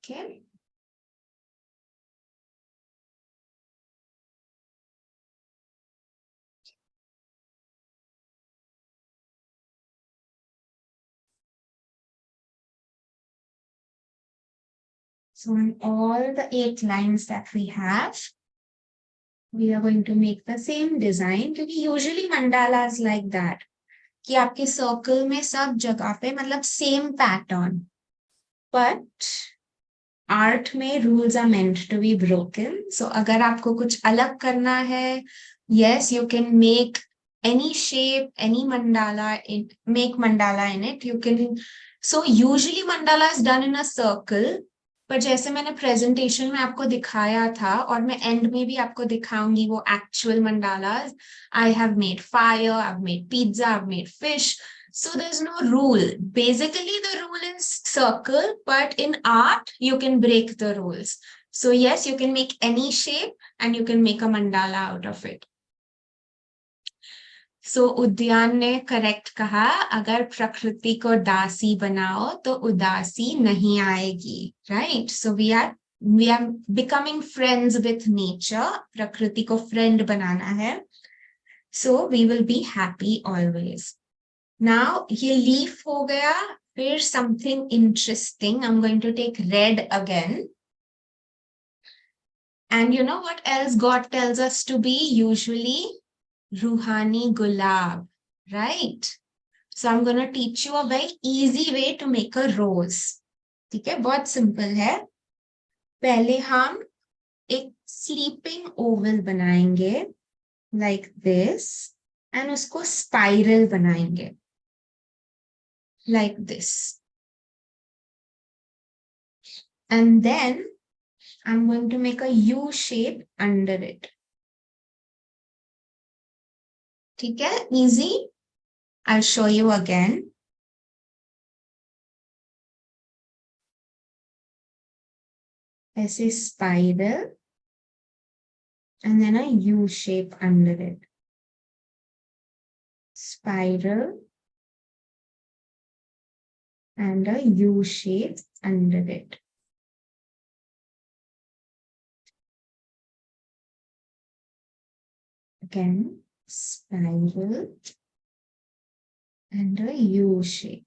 Okay. So on all the 8 lines that we have, we are going to make the same design, क्योंकि usually mandalas like that, कि आपके circle में सब जगह पे मतलब same pattern, but art में rules are meant to be broken. So अगर आपको कुछ अलग करना है, yes, you can make any shape, any mandala, make mandala in it. You can, so usually mandala is done in a circle, पर जैसे मैंने प्रेजेंटेशन में आपको दिखाया था और मैं एंड में भी आपको दिखाऊंगी वो actual mandalas, I have made fire, I have made pizza, I have made fish, so there's no rule. Basically the rule is circle, but in art you can break the rules. So yes, you can make any shape and you can make a mandala out of it. So उद्यान ने correct कहा, अगर प्रकृति को दासी बनाओ तो उदासी नहीं आएगी, right? So we are becoming friends with nature, प्रकृति को फ्रेंड बनाना है, so we will be happy always. Now ये लीफ हो गया, फिर something interesting, I am going to take red again, and you know what else God tells us to be usually Ruhani gulab, right? So I'm going to teach you a very easy way to make a rose. ठीक है, बहुत simple है। पहले हम एक sleeping Oval बनाएंगे like this, and उसको spiral बनाएंगे like this, and then I'm going to make a U shape under it. ठीक है, easy. I'll show you again. ऐसे spiral and then a U shape under it. Spiral and a U shape under it. Again, spiral and a U shape.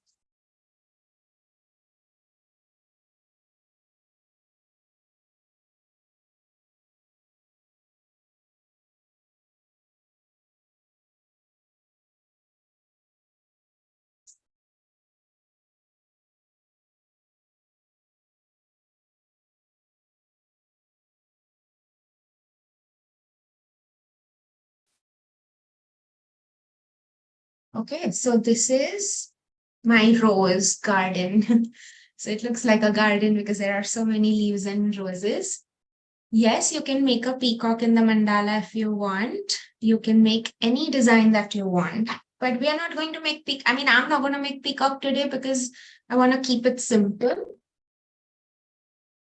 Okay, so this is my rose garden. So it looks like a garden because there are so many leaves and roses. Yes, you can make a peacock in the mandala if you want. You can make any design that you want. But we are not going to make I'm not going to make peacock today because I want to keep it simple.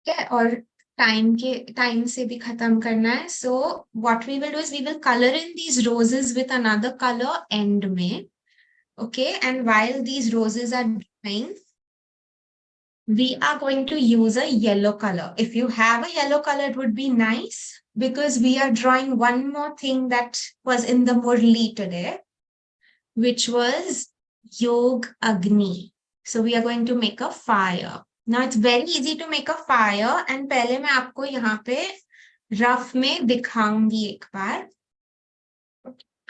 Okay, or time से भी खत्म करना है. So what we will do is we will color in these roses with another color end में. Okay, and while these roses are drying, we are going to use a yellow color. If you have a yellow color, it would be nice because we are drawing one more thing that was in the Murli today, which was Yog Agni. So we are going to make a fire. Now it's very easy to make a fire, and पहले मैं आपको यहाँ पे rough में दिखाऊंगी एक बार.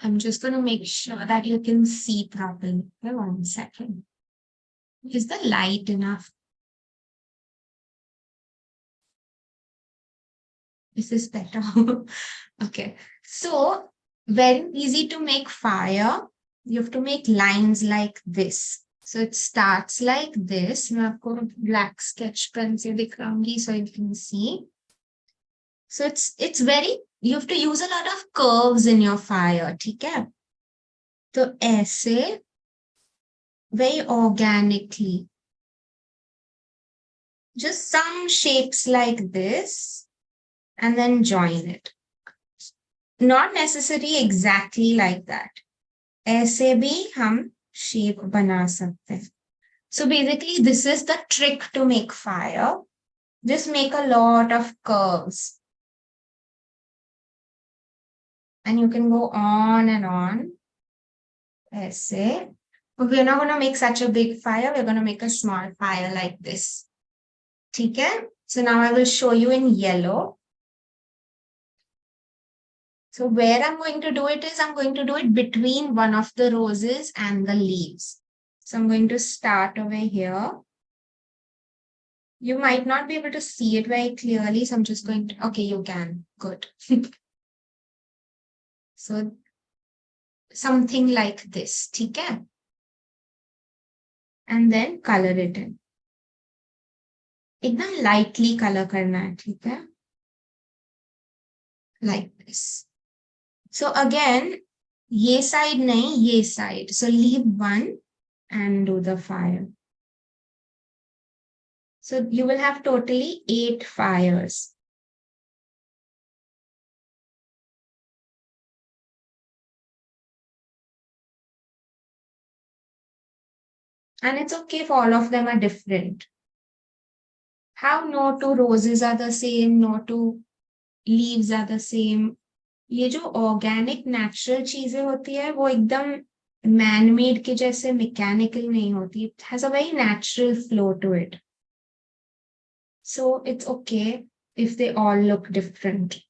I'm just going to make sure that you can see properly. Okay, 1 second. Is the light enough? This is better. Okay. So very easy to make fire. You have to make lines like this. So it starts like this. मैं आपको black sketch pen से दिखाऊंगी so you can see. So it's very, you have to use a lot of curves in your fire, ठीक है? तो ऐसे very organically. Just some shapes like this and then join it. Not necessarily exactly like that. ऐसे भी हम shape बना सकते हैं. So basically this is the trick to make fire. Just make a lot of curves. And you can go on and on. ऐसे. But we're not going to make such a big fire. We're going to make a small fire like this. ठीक है? So now I will show you in yellow. So where I'm going to do it is I'm going to do it between one of the roses and the leaves. So I'm going to start over here. You might not be able to see it very clearly. So I'm just going to, okay, you can. Good. So something like this. ठीक है? And then color it in. एकदम lightly color करना है. ठीक है? Like this. So again, ये side नहीं, ये side. So leave one and do the fire. So you will have totally 8 fires. And it's okay if all of them are different. How no two roses are the same, no two leaves are the same. ये जो organic natural चीजें होती है वो एकदम man-made के जैसे mechanical नहीं होती. It has a very natural flow to it. So it's okay if they all look different.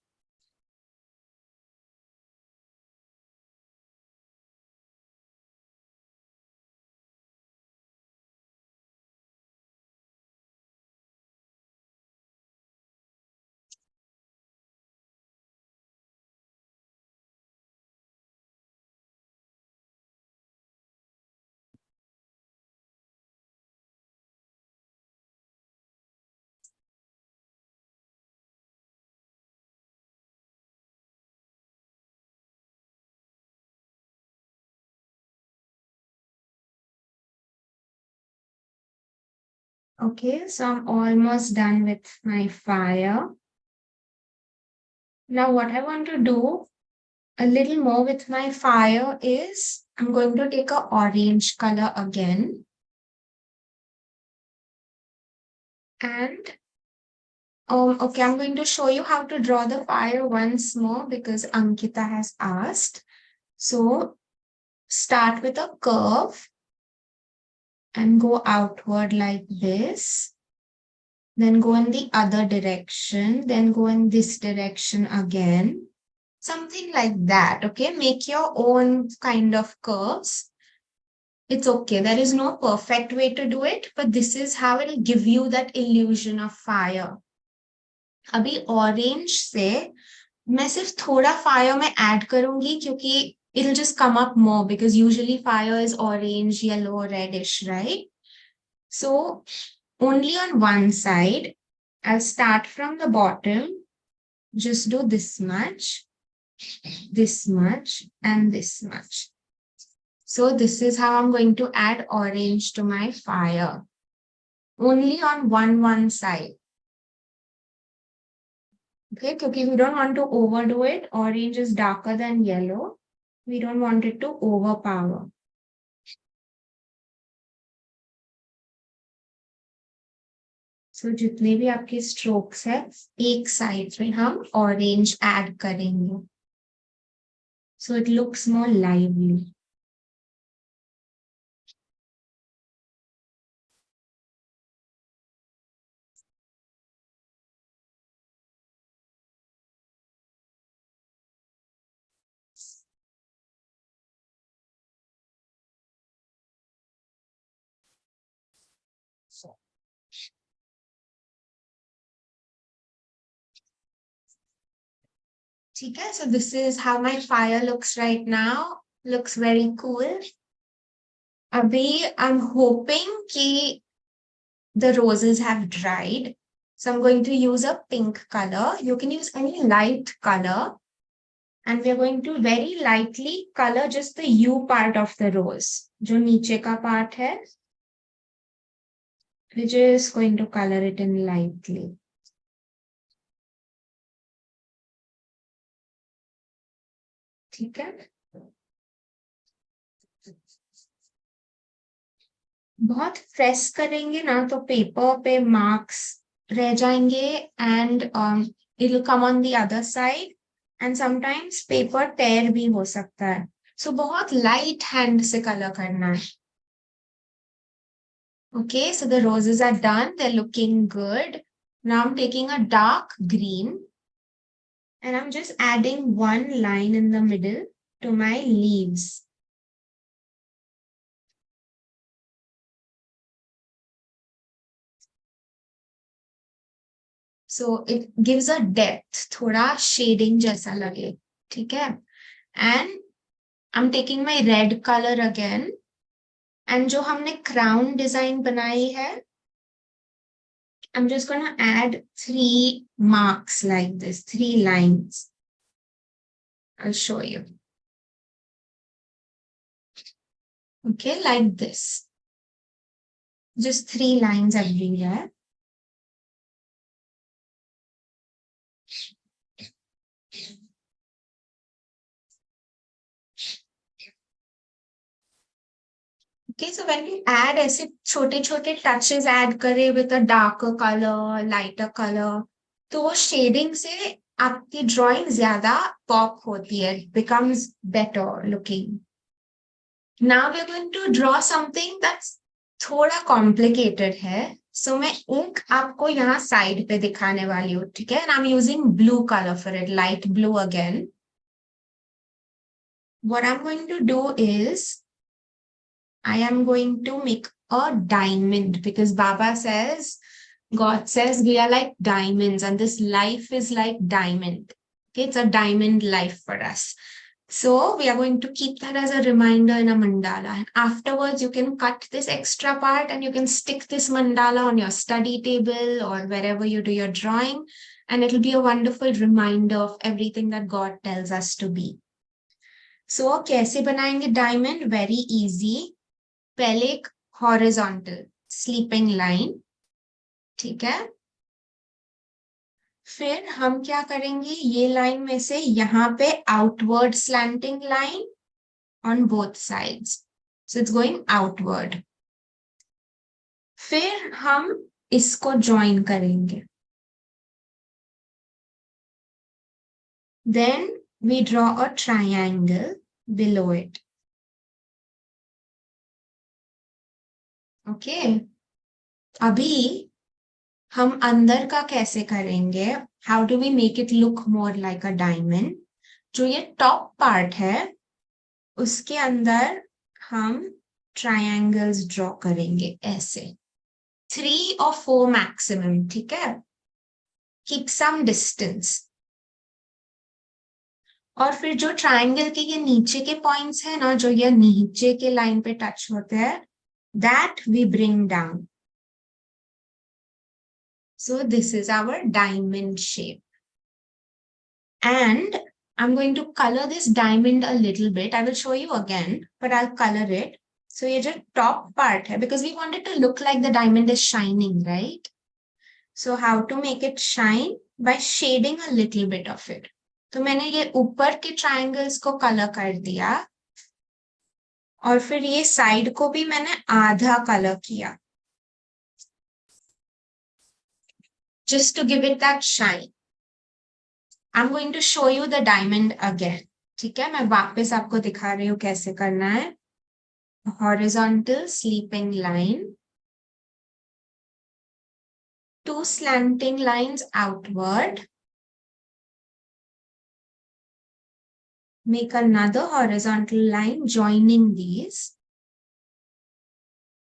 Okay, so I'm almost done with my fire. Now what I want to do a little more with my fire is I'm going to take an orange color again. And okay, I'm going to show you how to draw the fire once more because Ankita has asked. So start with a curve and go outward like this. Then go in the other direction. Then go in this direction again. Something like that, okay? Make your own kind of curves. It's okay. There is no perfect way to do it, but this is how it will give you that illusion of fire. अभी orange से मैं सिर्फ थोड़ा fire में add करूँगी क्योंकि it'll just come up more because usually fire is orange, yellow, reddish, right? So only on one side, I'll start from the bottom. Just do this much, and this much. So this is how I'm going to add orange to my fire. Only on one side. Okay, क्योंकि we don't want to overdo it. Orange is darker than yellow. We don't want it to overpower. So जितने भी आपके strokes है, एक side में हम orange add करेंगे. So it looks more lively. ठीक है, so this is how my fire looks right now. Looks very cool. Abhi, I'm hoping कि the roses have dried. So I'm going to use a pink color. You can use any light color. And we are going to very lightly color just the U part of the rose. जो नीचे का part है. We're just going to color it in lightly. ठीक है? बहुत press करेंगे ना तो पेपर पे मार्क्स रह जाएंगे and it'll come on the other side and sometimes paper tear भी हो सकता है. So बहुत light hand से color करना है. Okay, so the roses are done. They're looking good. Now I'm taking a dark green and I'm just adding one line in the middle to my leaves. So it gives a depth, थोड़ा shading जैसा लगे, ठीक है? And I'm taking my red color again. And जो हमने crown design बनाई है, I'm just gonna add 3 marks like this, 3 lines. I'll show you. Okay, like this. Just 3 lines everywhere. Okay, so when we add ऐसे छोटे-छोटे touches add करें with a darker color, lighter color, तो वो shading से आपकी drawing ज़्यादा pop होती है, becomes better looking. Now we're going to draw something that's थोड़ा complicated है. So मैं ink आपको यहाँ side पे दिखाने वाली हूँ, ठीक है? And I'm using blue color for it, light blue again. What I'm going to do is I am going to make a diamond because Baba says, God says we are like diamonds and this life is like diamond. Okay, it's a diamond life for us. So we are going to keep that as a reminder in a mandala. And afterwards, you can cut this extra part and you can stick this mandala on your study table or wherever you do your drawing. And it'll be a wonderful reminder of everything that God tells us to be. So, कैसे बनाएंगे diamond? Very easy. पहले एक horizontal sleeping line, ठीक है? फिर हम क्या करेंगे? ये लाइन में से यहाँ पे outward slanting line on both sides. So it's going outward. फिर हम इसको join करेंगे. Then we draw a triangle below it. Okay. अभी हम अंदर का कैसे करेंगे? How do we make it look more like a diamond? जो ये top part है, उसके अंदर हम triangles draw करेंगे ऐसे. 3 or 4 maximum, ठीक है? Keep some distance. और फिर जो triangle के ये नीचे के points है ना, जो ये नीचे के line पे touch होते हैं, that we bring down. So this is our diamond shape. And I'm going to color this diamond a little bit. I will show you again, but I'll color it. So ये जो top part है, because we want it to look like the diamond is shining, right? So how to make it shine? By shading a little bit of it. तो मैंने ये ऊपर के triangles को color कर दिया और फिर ये side को भी मैंने आधा color किया. Just to give it that shine. I'm going to show you the diamond again. ठीक है, मैं वापस आपको दिखा रही हूँ कैसे करना है. Horizontal sleeping line. 2 slanting lines outward. Make another horizontal line joining these.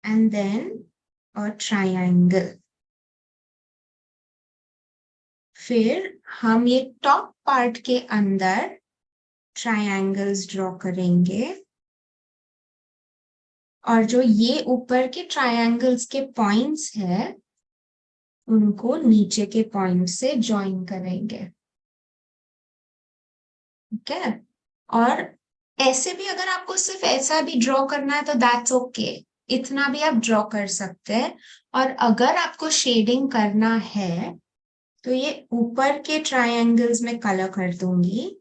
And then a triangle. फिर हम ये top part के अंदर triangles draw करेंगे. और जो ये ऊपर के triangles के points है, उनको नीचे के point से join करेंगे. ठीक है? और ऐसे भी अगर आपको सिर्फ ऐसा भी draw करना है तो that's okay. इतना भी आप draw कर सकते हैं. और अगर आपको shading करना है तो ये ऊपर के triangles में color कर दूंगी.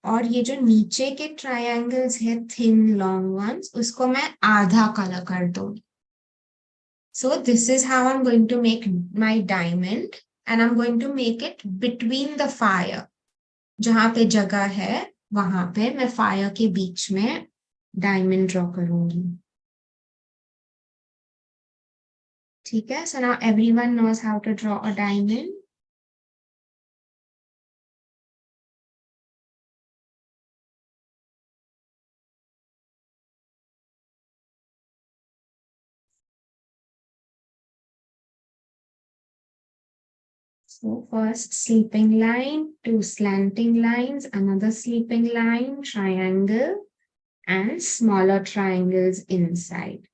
और ये जो नीचे के triangles है thin long ones, उसको मैं आधा color कर दूंगी. So this is how I'm going to make my diamond, and I'm going to make it between the fire. जहां पे जगह है वहां पे मैं fire के बीच में diamond draw करूंगी. ठीक है? So now everyone knows how to draw a diamond. So first sleeping line, 2 slanting lines, another sleeping line, triangle, and smaller triangles inside.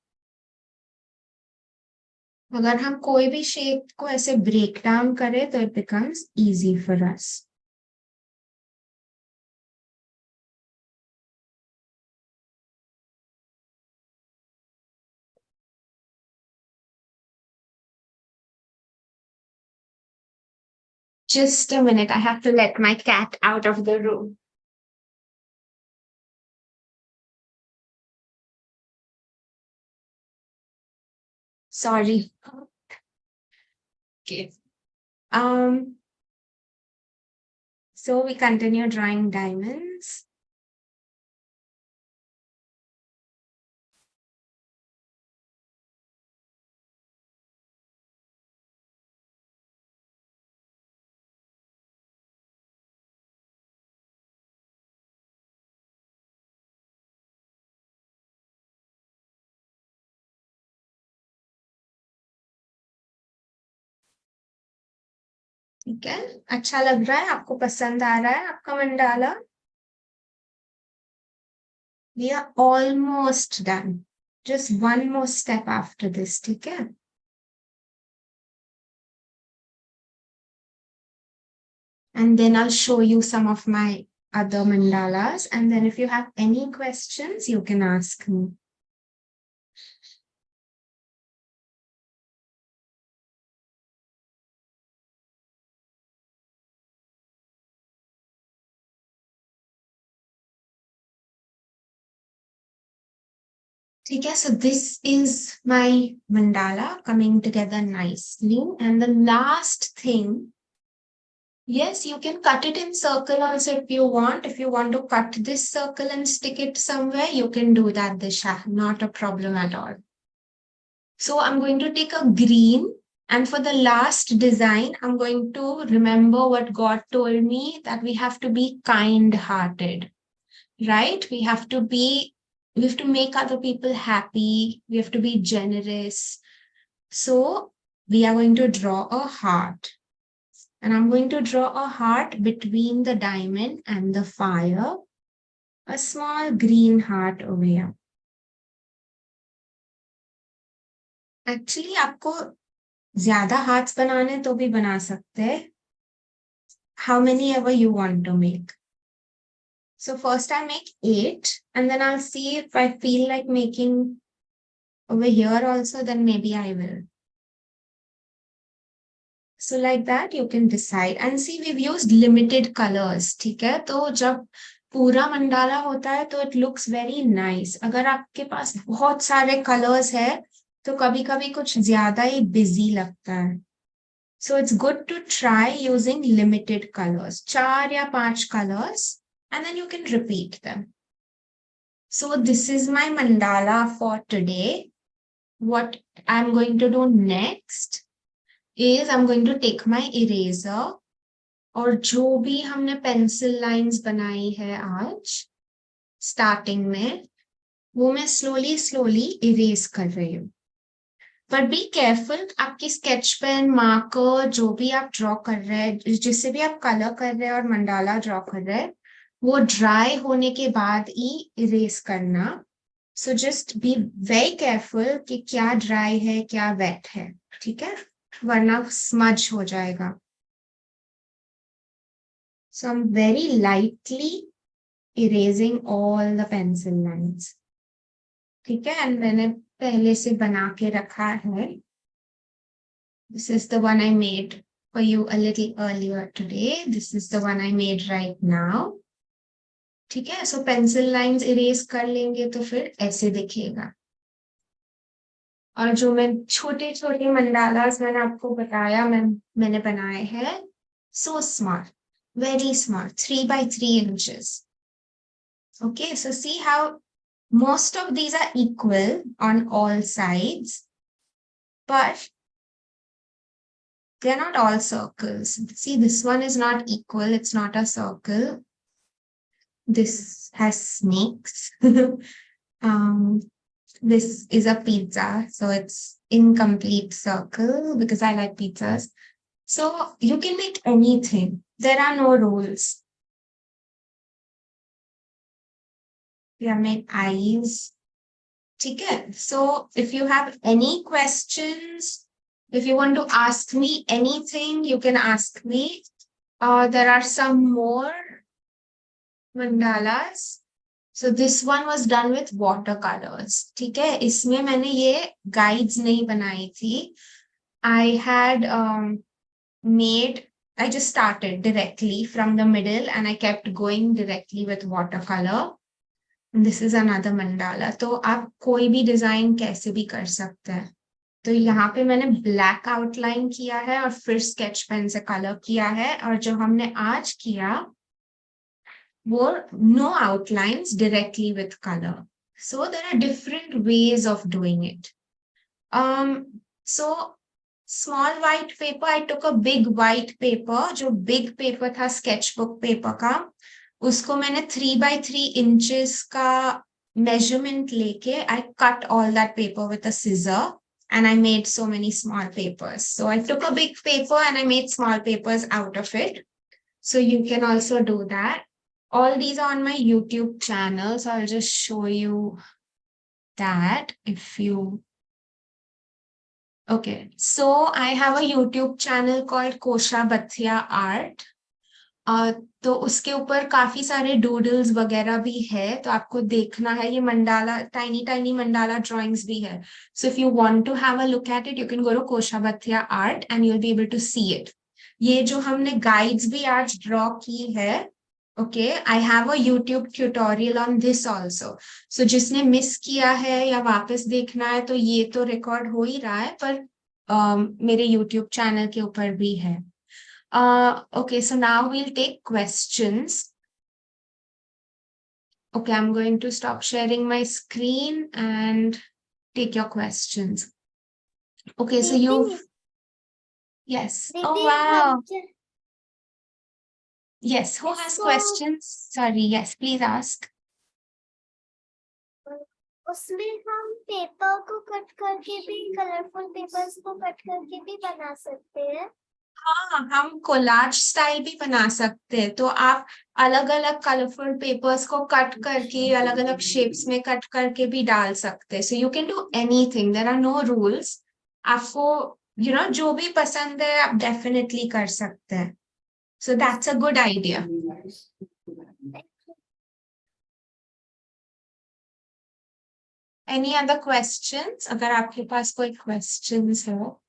अगर हम कोई भी shape को ऐसे break down करें तो it becomes easy for us. Just a minute, I have to let my cat out of the room. Sorry. Okay. So we continue drawing diamonds. ठीक है, अच्छा लग रहा है, आपको पसंद आ रहा है आपका mandala? We are almost done. Just one more step after this, ठीक है? And then I'll show you some of my other mandalas. And then if you have any questions, you can ask me. Okay, so this is my mandala coming together nicely. And the last thing, yes, you can cut it in circle also if you want. If you want to cut this circle and stick it somewhere, you can do that, Disha. Not a problem at all. So I'm going to take a green, and for the last design, I'm going to remember what God told me, that we have to be kind-hearted, right? We have to make other people happy. We have to be generous. So we are going to draw a heart. And I'm going to draw a heart between the diamond and the fire. A small green heart over here. Actually, आपको ज़्यादा hearts बनाने तो भी बना सकते हैं. How many ever you want to make. So first I make 8, and then I'll see if I feel like making over here also, then maybe I will. So like that you can decide and see we've used limited colors. ठीक है, तो जब पूरा mandala होता है तो it looks very nice. अगर आपके पास बहुत सारे colors है तो कभी कभी कुछ ज्यादा ही busy लगता है. So it's good to try using limited colors, 4 या 5 colors, and then you can repeat them. So this is my mandala for today. What I'm going to do next is I'm going to take my eraser और जो भी हमने pencil lines बनाई है आज starting में वो मैं slowly erase कर रही हूँ. But be careful, आपकी sketch pen, marker, जो भी आप draw कर रहे हैं, जिससे भी आप color कर रहे हैं और mandala draw कर रहे हैं, वो dry होने के बाद ही erase करना. So just be very careful कि क्या dry है, क्या wet है, ठीक है? वरना smudge हो जाएगा. So I'm very lightly erasing all the pencil lines. ठीक है? And मैंने पहले से बना के रखा है. This is the one I made for you a little earlier today. This is the one I made right now. ठीक है? So pencil lines erase कर लेंगे तो फिर ऐसे दिखेगा. और जो मैं छोटे छोटे मंडालास मैंने आपको बताया मैंने बनाए हैं, so small, very small, 3 by 3 inches. Okay, so see how most of these are equal on all sides, but they're not all circles. See, this one is not equal. It's not a circle. This has snakes. This is a pizza, so it's incomplete circle because I like pizzas. So you can make anything. There are no rules. You have made eyes. Okay. So if you have any questions, if you want to ask me anything, you can ask me. There are some more mandalas. So this one was done with watercolors. ठीक है, इसमें मैंने ये guides नहीं बनाई थी. I had I just started directly from the middle and I kept going directly with watercolor. And this is another mandala. तो आप कोई भी design कैसे भी कर सकते हैं. तो यहाँ पे मैंने black outline किया है और फिर sketch pen से color किया है और जो हमने आज किया were no outlines directly with color. So there are different ways of doing it. So small white paper, I took a big white paper, जो big paper था sketchbook paper का, उसको मैंने 3 by 3 inches का measurement लेके I cut all that paper with a scissor and I made so many small papers. So I took a big paper and I made small papers out of it. So you can also do that. All these are on my YouTube channel, so I'll just show you that if you... Okay, so I have a YouTube channel called Kosha Bathia Art. तो उसके ऊपर काफी सारे doodles वगैरह भी है, तो आपको देखना है. ये मंडाला, tiny mandala drawings भी है. So if you want to have a look at it, you can go to Kosha Bathia Art and you'll be able to see it. ये जो हमने guides भी आज draw की है, okay, I have a YouTube tutorial on this also. So जिसने miss किया है या वापस देखना है तो ये तो record हो ही रहा है, पर मेरे YouTube channel के ऊपर भी है. Okay, so now we'll take questions. Okay, I'm going to stop sharing my screen and take your questions. Okay, so you... Yes. Oh, wow. Yes, who has questions? Sorry, yes, please ask. उसमें हम paper को cut करके भी colourful papers को cut करके भी बना सकते हैं. हाँ, हम कोलाज स्टाइल भी बना सकते हैं. तो आप अलग अलग कलरफुल पेपर्स को कट करके अलग अलग शेप्स में कट करके भी डाल सकते हैं. So you can do anything, there are no rules. आपको जो भी पसंद है आप डेफिनेटली कर सकते हैं. So that's a good idea. Any other questions? अगर आपके पास कोई क्वेश्चंस हो.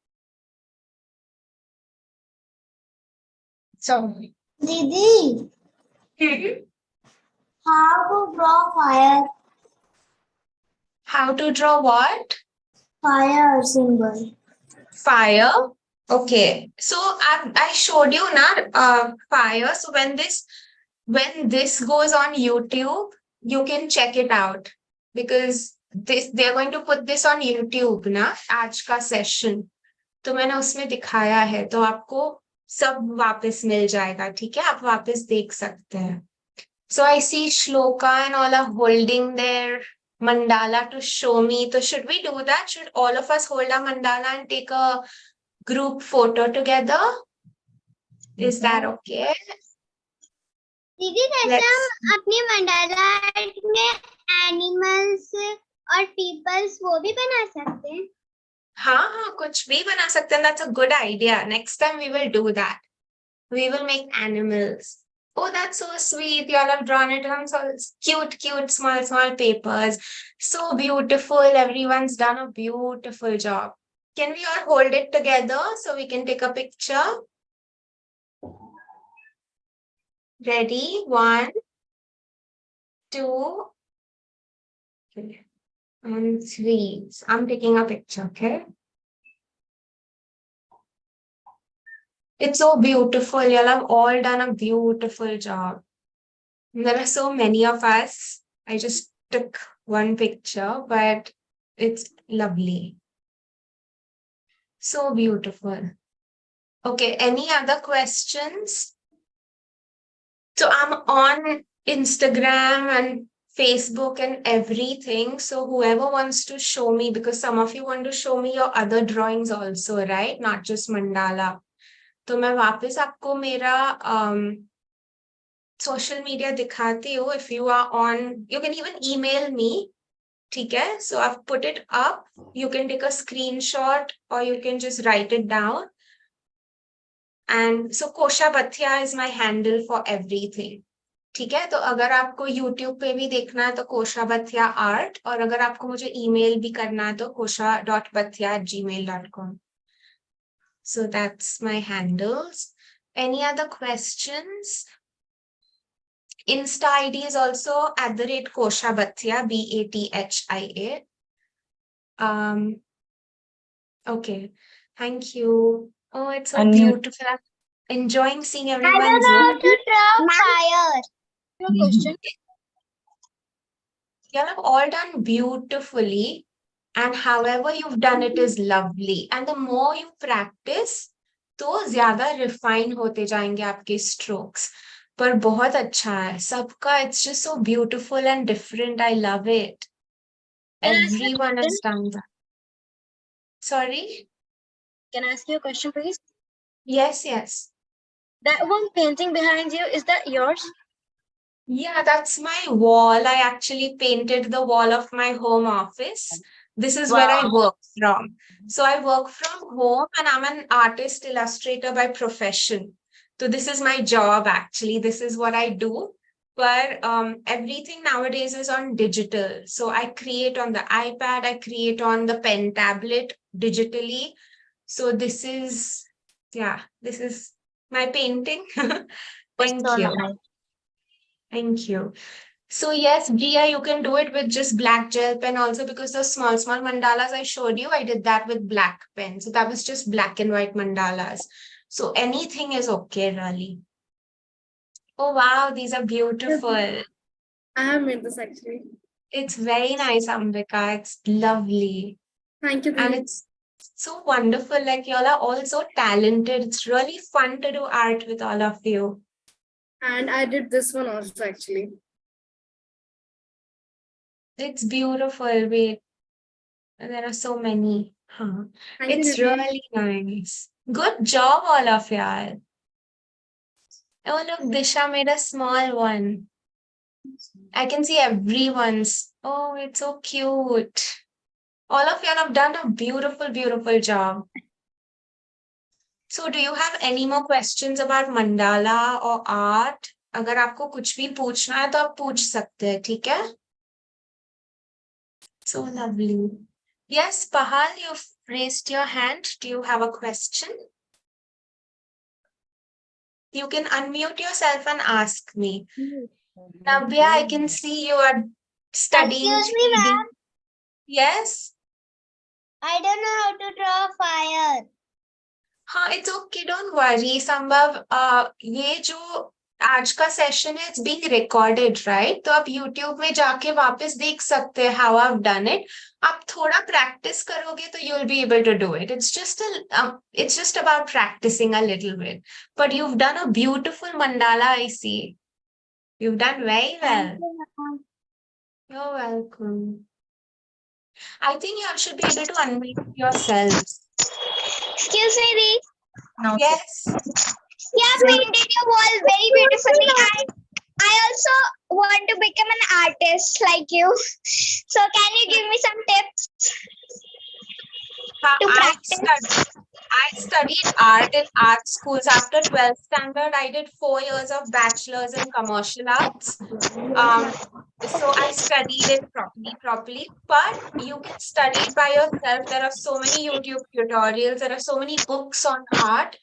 So, Didi, how to draw fire? how to draw what? Fire symbol. Fire. Okay. So I showed you na fire. So when this goes on YouTube, you can check it out because they're going to put this on YouTube ना आज का session. तो मैंने उसमें दिखाया है तो आपको सब वापस मिल जाएगा ठीक है आप वापस देख सकते हैं. So I see Shloka and all are holding their mandala to show me. So should we do that? Should all of us hold a mandala and take a group photo together? Is that okay? दीदी जैसे Let's. हम अपनी mandala में animals और peoples वो भी बना सकते हैं. हाँ कुछ भी बना सकते हैं. That's a good idea. Next time we will do that. We will make animals. Oh, that's so sweet. You all have drawn it on so cute, small papers. So beautiful. Everyone's done a beautiful job. Can we all hold it together so we can take a picture? Ready? 1, 2, and 3. So I'm taking a picture, okay? It's so beautiful. You all have all done a beautiful job. There are so many of us. I just took one picture, but it's lovely. So beautiful. Okay, any other questions? So I'm on Instagram and Facebook and everything. So whoever wants to show me, because some of you want to show me your other drawings also, right? Not just mandala. तो मैं वापस आपको मेरा social media दिखाती हूँ. If you are on, you can even email me. ठीक है? So I've put it up. You can take a screenshot or you can just write it down. And so Kosha Bathia is my handle for everything. ठीक है? तो अगर आपको YouTube पे भी देखना है तो कोशा बथिया आर्ट और अगर आपको मुझे ईमेल भी करना है तो kosha.bathia@gmail.com. So that's my handles. Any other questions? Insta ID is also @Kosha Bathia, BATHIA. Okay, thank you. Oh, it's so beautiful. I'm enjoying seeing I don't everyone's know how work. to draw fire. Your question. You have all done beautifully, and however you've done it is lovely. And the more you practice, तो ज्यादा refine होते जाएंगे आपके strokes. पर बहुत अच्छा है सबका. It's just so beautiful and different. I love it. Everyone has done that. Sorry? Can I ask you a question, please? Yes. That one painting behind you, is that yours? Yeah, that's my wall. I actually painted the wall of my home office. This is where I work from. So I work from home and I'm an artist illustrator by profession. So this is my job actually. This is what I do. But everything nowadays is on digital. So I create on the iPad, I create on the pen tablet digitally. So this is my painting. Thank you. Nice. Thank you. So yes, Gia, you can do it with just black gel pen also because those small mandalas I showed you, I did that with black pen. So that was just black and white mandalas. So anything is okay, really. Oh, wow, these are beautiful. I have made this actually. It's very nice, Ambika. It's lovely. Thank you, And Didi. it's so wonderful. Like y'all are all so talented. It's really fun to do art with all of you. And I did this one also actually. It's beautiful. Wait, there are so many. Huh. Thank you, It's Didi. really nice. Good job, all of y'all. Oh, look, Disha made a small one. I can see everyone's. Oh, it's so cute. All of y'all have done a beautiful job. So do you have any more questions about mandala or art? अगर आपको कुछ भी पूछना है तो आप पूछ सकते हैं, ठीक है? So lovely. Yes, Pahal, you've raised your hand. Do you have a question? You can unmute yourself and ask me. Navya, I can see you are studying Excuse me, 3D. ma'am. Yes? I don't know how to draw fire. हाँ, it's okay, don't worry, संभव ये जो आज का session है, it's being recorded, right? तो आप YouTube में जाके वापस देख सकते हैं how I've done it. आप थोड़ा practice करोगे तो you'll be able to do it. It's just about practicing a little bit. But you've done a beautiful mandala, I see. You've done very well. You're welcome. I think you all should be able to unmute yourselves. Excuse me, Dee. Yes. You have painted your wall very beautifully. I also want to become an artist like you. So can you give me some tips to practice? I studied art in art schools. After 12th standard, I did 4 years of bachelor's in commercial arts. So I studied it properly, but you can study it by yourself. There are so many YouTube tutorials. There are so many books on art.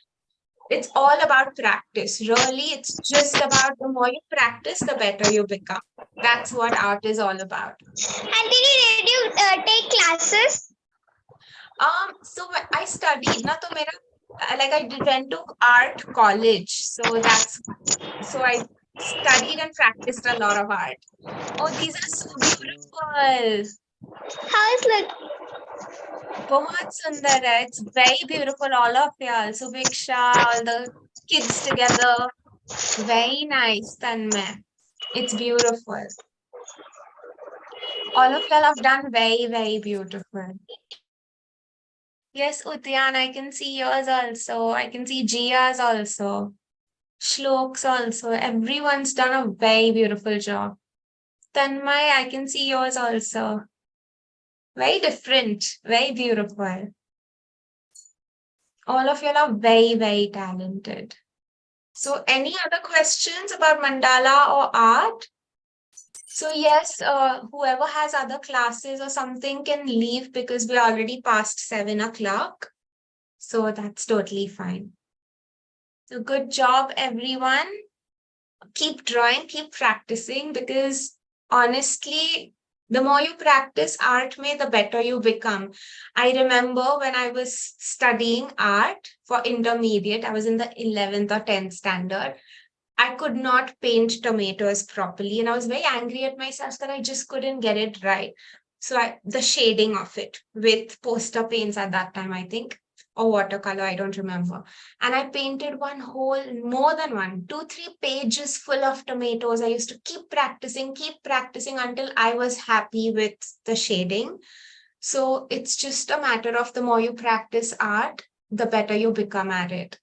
It's all about practice. Really, it's just about the more you practice, the better you become. That's what art is all about. And did you take classes? So I studied, na, to mera, like went to art college. So I studied and practiced a lot of art. Oh, these are so beautiful. How is it? बहुत सुंदर है. It's very beautiful, all of y'all. Subiksha, all the kids together. Very nice, Tanmay. It's beautiful. All of y'all have done very, very beautiful. Yes, Utyan, I can see yours also. I can see Jia's also. Shlok's also. Everyone's done a very beautiful job. Tanmay, I can see yours also. Very different, very beautiful. All of y'all are very, very talented. So any other questions about mandala or art? So yes, whoever has other classes or something can leave because we're already past 7 o'clock. So that's totally fine. So good job, everyone. Keep drawing, keep practicing, because honestly, the more you practice art, the better you become. I remember when I was studying art for intermediate, I was in the 11th or 10th standard. I could not paint tomatoes properly, and I was very angry at myself that I just couldn't get it right. So the shading of it with poster paints at that time, I think, or watercolor, I don't remember. And I painted one whole, more than one, 2-3 pages full of tomatoes. I used to keep practicing until I was happy with the shading. So it's just a matter of the more you practice art, the better you become at it.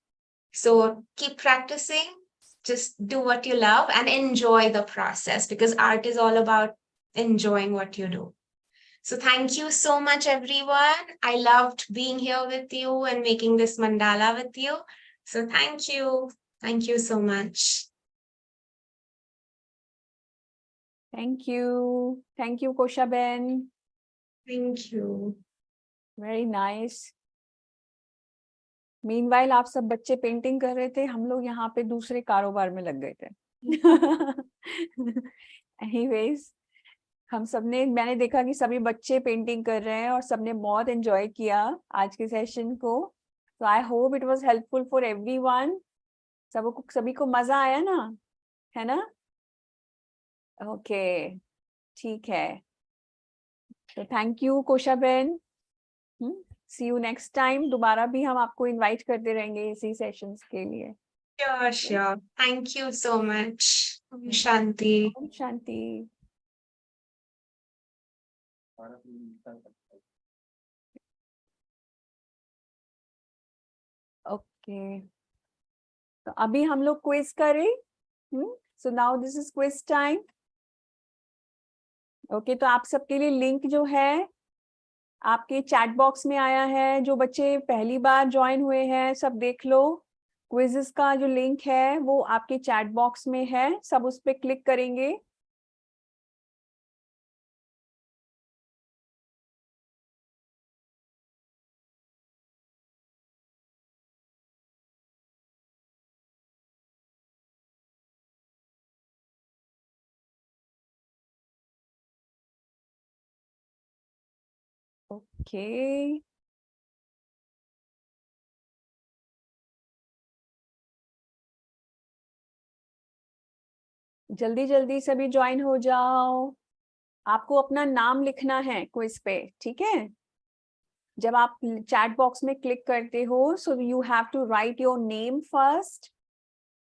So keep practicing, just do what you love and enjoy the process, because art is all about enjoying what you do. So thank you so much, everyone. I loved being here with you and making this mandala with you. So thank you. Thank you so much. Thank you. Thank you, Kosha Ben. Thank you. Very nice. Meanwhile, आप सब बच्चे painting कर रहे थे, हम लोग यहाँ पे दूसरे कारोबार में लग गए थे. Anyways, हम सबने, मैंने देखा कि सभी बच्चे पेंटिंग कर रहे हैं और सबने बहुत एंजॉय किया आज के सेशन को. So I hope it was helpful for everyone. सभी को मजा आया ना, है ना? Okay, ठीक है. So thank you, Kosha Ben. See you next time. दोबारा भी हम आपको इनवाइट करते रहेंगे इसी सेशंस के लिए. Sure. Thank you so much. Shanti. Om Shanti. Okay. तो अभी हम लोग क्विज करें. So now this is quiz time. Okay, तो आप सबके लिए लिंक जो है आपके चैट बॉक्स में आया है. जो बच्चे पहली बार ज्वाइन हुए हैं सब देख लो. क्विज़ेस का जो लिंक है वो आपके चैट बॉक्स में है. सब उस पर क्लिक करेंगे Okay. जल्दी जल्दी सभी ज्वाइन हो जाओ. आपको अपना नाम लिखना है क्विज पे, ठीक है? जब आप चैट बॉक्स में क्लिक करते हो, so you have to write your name first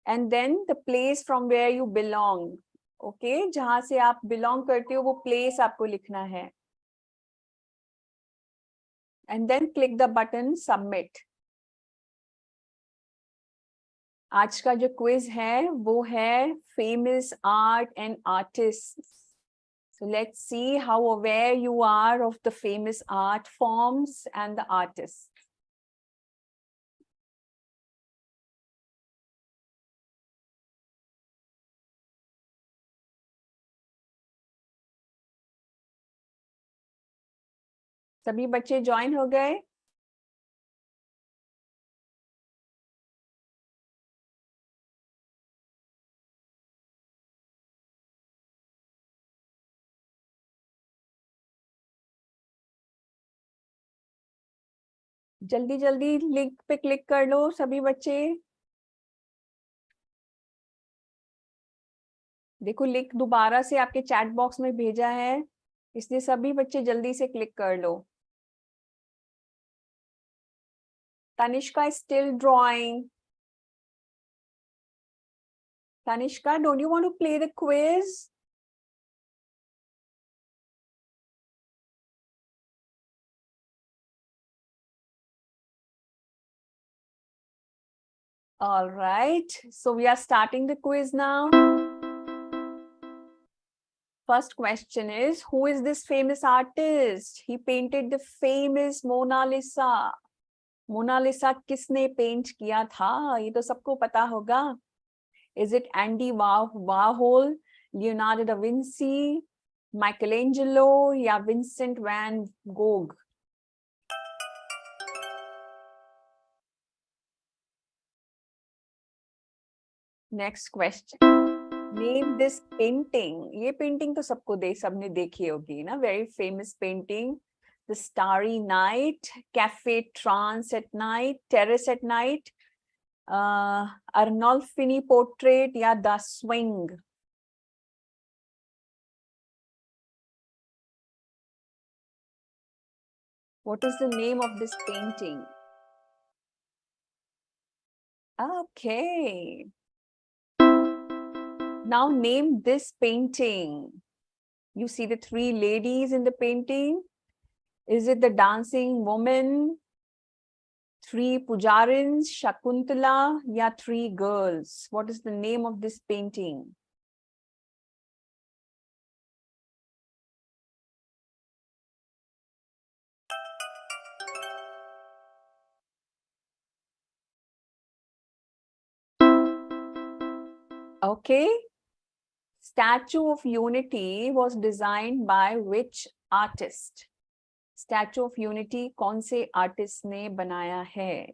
and then the place from where you belong. Okay, जहां से आप बिलोंग करते हो वो प्लेस आपको लिखना है. And then click the button submit. आज का जो क्विज है वो है famous art and artist. So let's see how aware you are of the famous art forms and the artists. सभी बच्चे ज्वाइन हो गए? जल्दी जल्दी लिंक पे क्लिक कर लो सभी बच्चे. देखो लिंक दोबारा से आपके चैट बॉक्स में भेजा है, इसलिए सभी बच्चे जल्दी से क्लिक कर लो. Tanishka is still drawing. Tanishka, don't you want to play the quiz? All right, so we are starting the quiz now. First question is, who is this famous artist? He painted the famous Mona Lisa. Mona Lisa किसने paint किया था? ये तो सबको पता होगा. Is it Andy Warhol, Leonardo da Vinci, Michelangelo या Vincent van Gogh? Next question. Name this painting. ये painting तो सबने देखी होगी ना? Very famous painting. The Starry Night, Cafe Trance at Night, Terrace at Night, Arnolfini Portrait या The Swing. What is the name of this painting? Okay. Now name this painting. You see the three ladies in the painting. Is it the dancing woman, three pujarins, Shakuntala, या three girls? What is the name of this painting? Okay. Statue of Unity was designed by which artist? Statue of Unity कौन से artist ने बनाया है?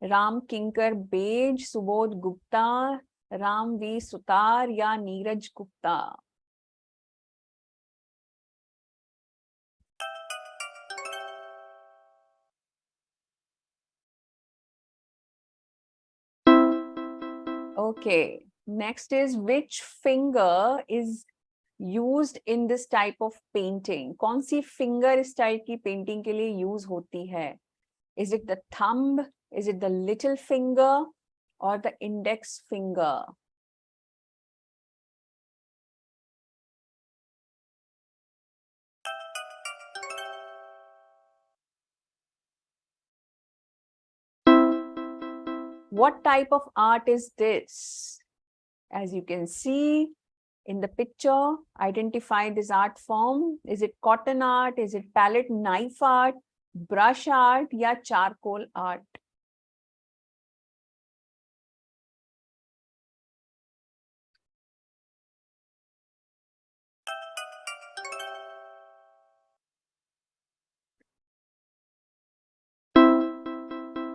राम किंकर beige, Subodh Gupta, Ram we Sutar या Neeraj Gupta? Okay, next is which finger is used in this type of painting? कौन सी finger इस type की painting के लिए use होती है? Is it the thumb? Is it the little finger or the index finger? What type of art is this? As you can see in the picture, identify this art form. Is it cotton art? Is it palette knife art, brush art या charcoal art?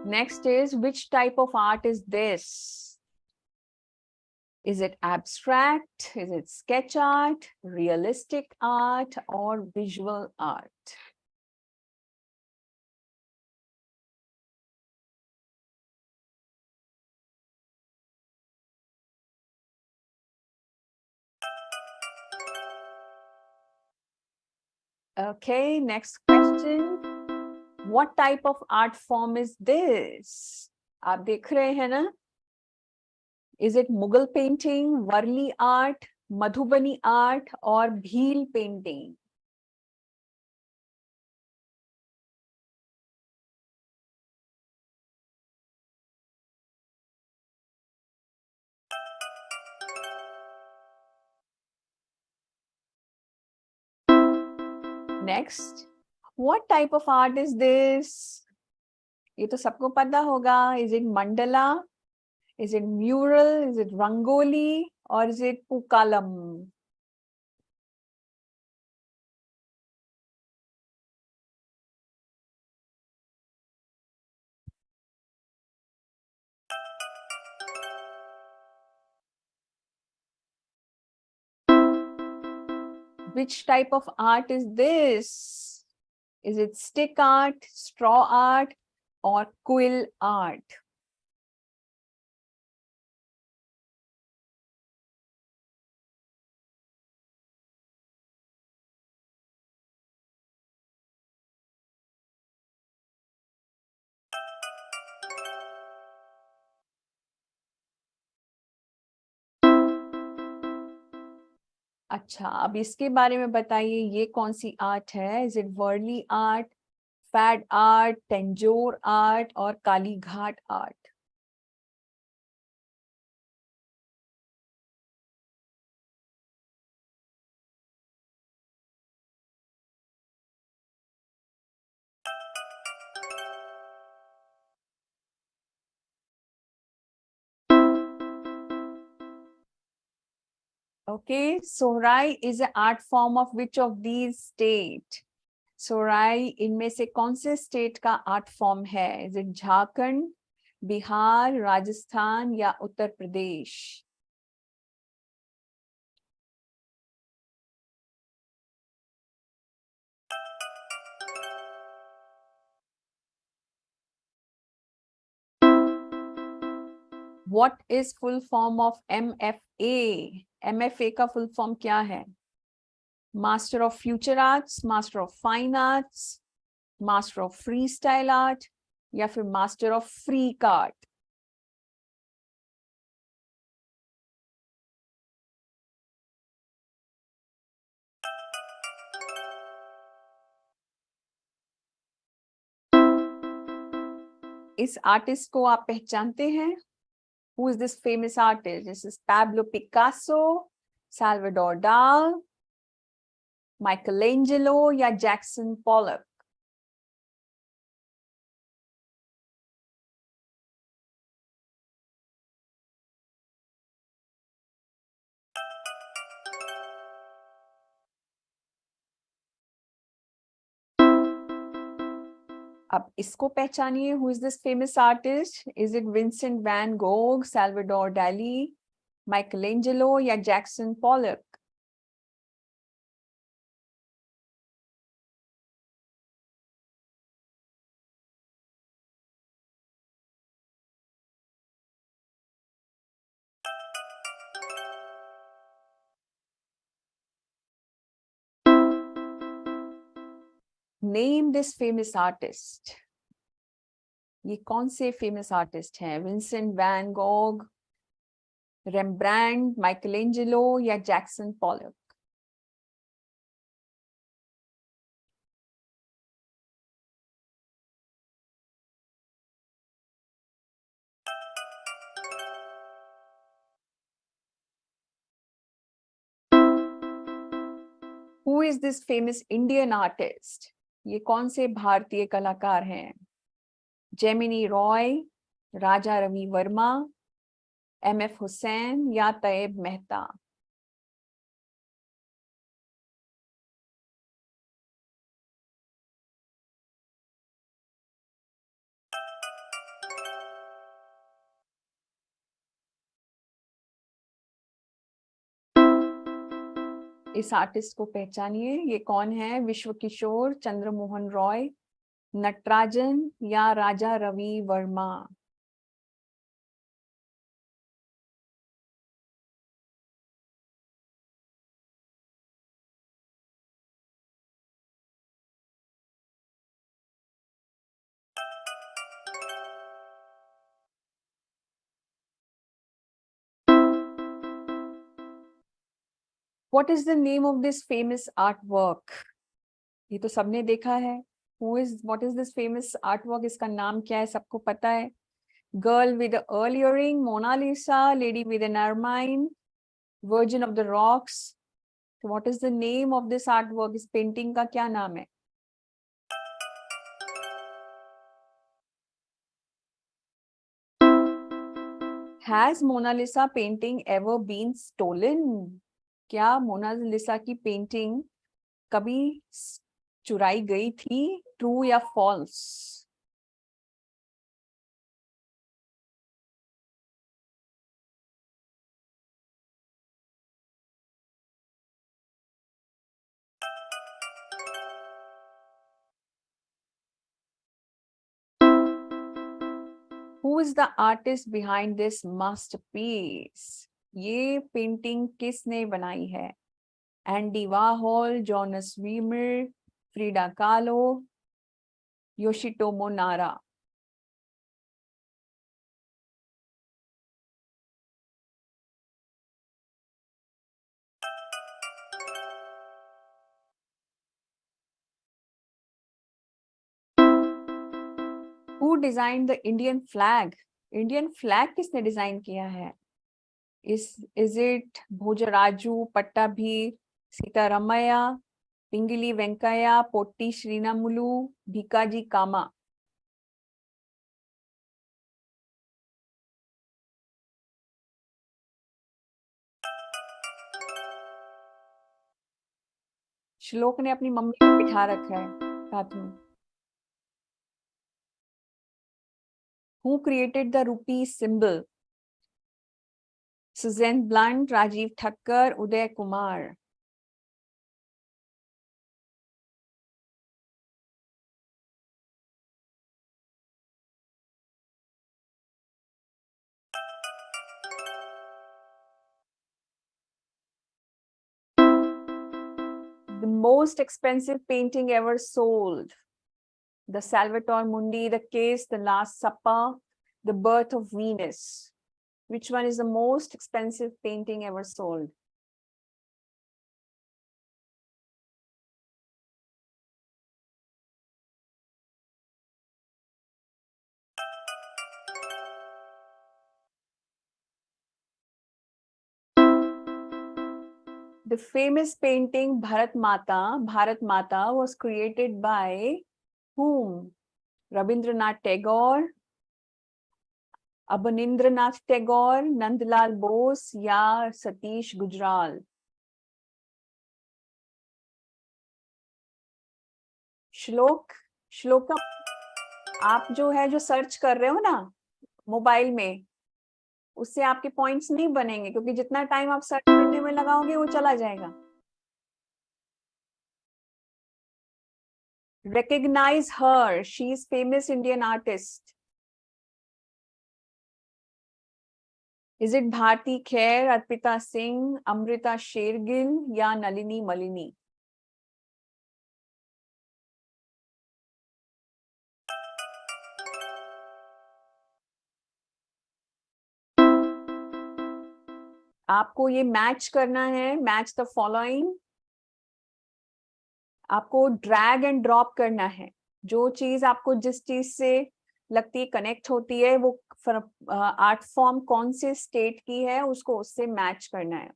Next is, which type of art is this? Is it abstract? Is it sketch art, realistic art, or visual art? Okay, next question. What type of art form is this? आप देख रहे हैं ना? Is it Mughal painting, Varli art, Madhubani art, or Bhil painting? Next, what type of art is this? ये तो सबको पता होगा. Is it mandala? Is it mural? Is it rangoli? Or is it pukalam? Which type of art is this? Is it stick art, straw art, or quill art? अच्छा, अब इसके बारे में बताइए, ये कौन सी आर्ट है? Is it Warli art, Phad art, Tanjore art और Kali Ghat art? Okay, Sohrai is an art form of which of these state? Sohrai इनमें से कौन से स्टेट का आर्ट फॉर्म है? इज इट झारखंड, बिहार, राजस्थान या Uttar Pradesh? What is full form of MFA? MFA का फुल फॉर्म क्या है? Master of future arts, master of fine arts, master of free style art या फिर मास्टर ऑफ फ्री आर्ट? इस artist को आप पहचानते हैं? Who is this famous artist? This is Pablo Picasso, Salvador Dali, Michelangelo या Jackson Pollock? अब इसको पहचानिए. Who is this famous artist? Is it Vincent van Gogh, Salvador Dali, Michelangelo या Jackson Pollock? Name this famous artist. ये कौन से famous artist हैं? Vincent van Gogh, रेम्ब्रांड, माइकलेंजेलो या Jackson Pollock? Who is this famous Indian artist? ये कौन से भारतीय कलाकार हैं? जेमिनी रॉय, राजा रवि वर्मा, MF हुसैन या तैयब मेहता? इस आर्टिस्ट को पहचानिए. ये कौन है? विश्व किशोर, चंद्रमोहन रॉय, नटराजन या Raja Ravi Varma? What is the name of this famous artwork? ये तो सबने देखा है. What is this famous artwork? इसका नाम क्या है? सबको पता है. Girl with the Earl earring, Mona Lisa, Lady with an Ermine, Virgin of the Rocks. So what is the name of this artwork? इस painting का क्या नाम है? Has Mona Lisa painting ever been stolen? क्या मोना लिसा की painting कभी चुराई गई थी? ट्रू या false? Who is the artist behind this masterpiece? ये पेंटिंग किसने बनाई है? Andy Warhol, Johannes Vermeer, Frida Kahlo, Yoshitomo नारा. Who designed the Indian flag? Indian flag किसने डिजाइन किया है? Is it Bhojraju, Pattabhi, Sitaramayya, Pingali Venkaiah, Potti Sriramulu, Bhikaji Cama? श्लोक ने अपनी मम्मी को बिठा रखा है साथ में. Who created the rupee symbol? Suzanne Blunt, Rajiv Thakkar, Uday Kumar. The most expensive painting ever sold. The Salvator Mundi, the Case, the Last Supper, the Birth of Venus. Which one is the most expensive painting ever sold? The famous painting Bharat Mata was created by whom? Rabindranath Tagore, Abanindranath Tagore, Nandlal Bose या सतीश गुजराल? श्लोक आप जो है जो search कर रहे हो ना मोबाइल में, उससे आपके पॉइंट्स नहीं बनेंगे क्योंकि जितना टाइम आप सर्च करने में लगाओगे वो चला जाएगा. Recognize her. She is famous Indian artist. Is it Bharti Khair, Arpita Singh, Amrita Shergill या नलिनी मलिनी? आपको ये मैच करना है. Match the following. आपको ड्रैग एंड ड्रॉप करना है. जो चीज आपको जिस चीज से लगती है कनेक्ट होती है वो आर्ट फॉर्म कौन से स्टेट की है उसको उससे मैच करना है.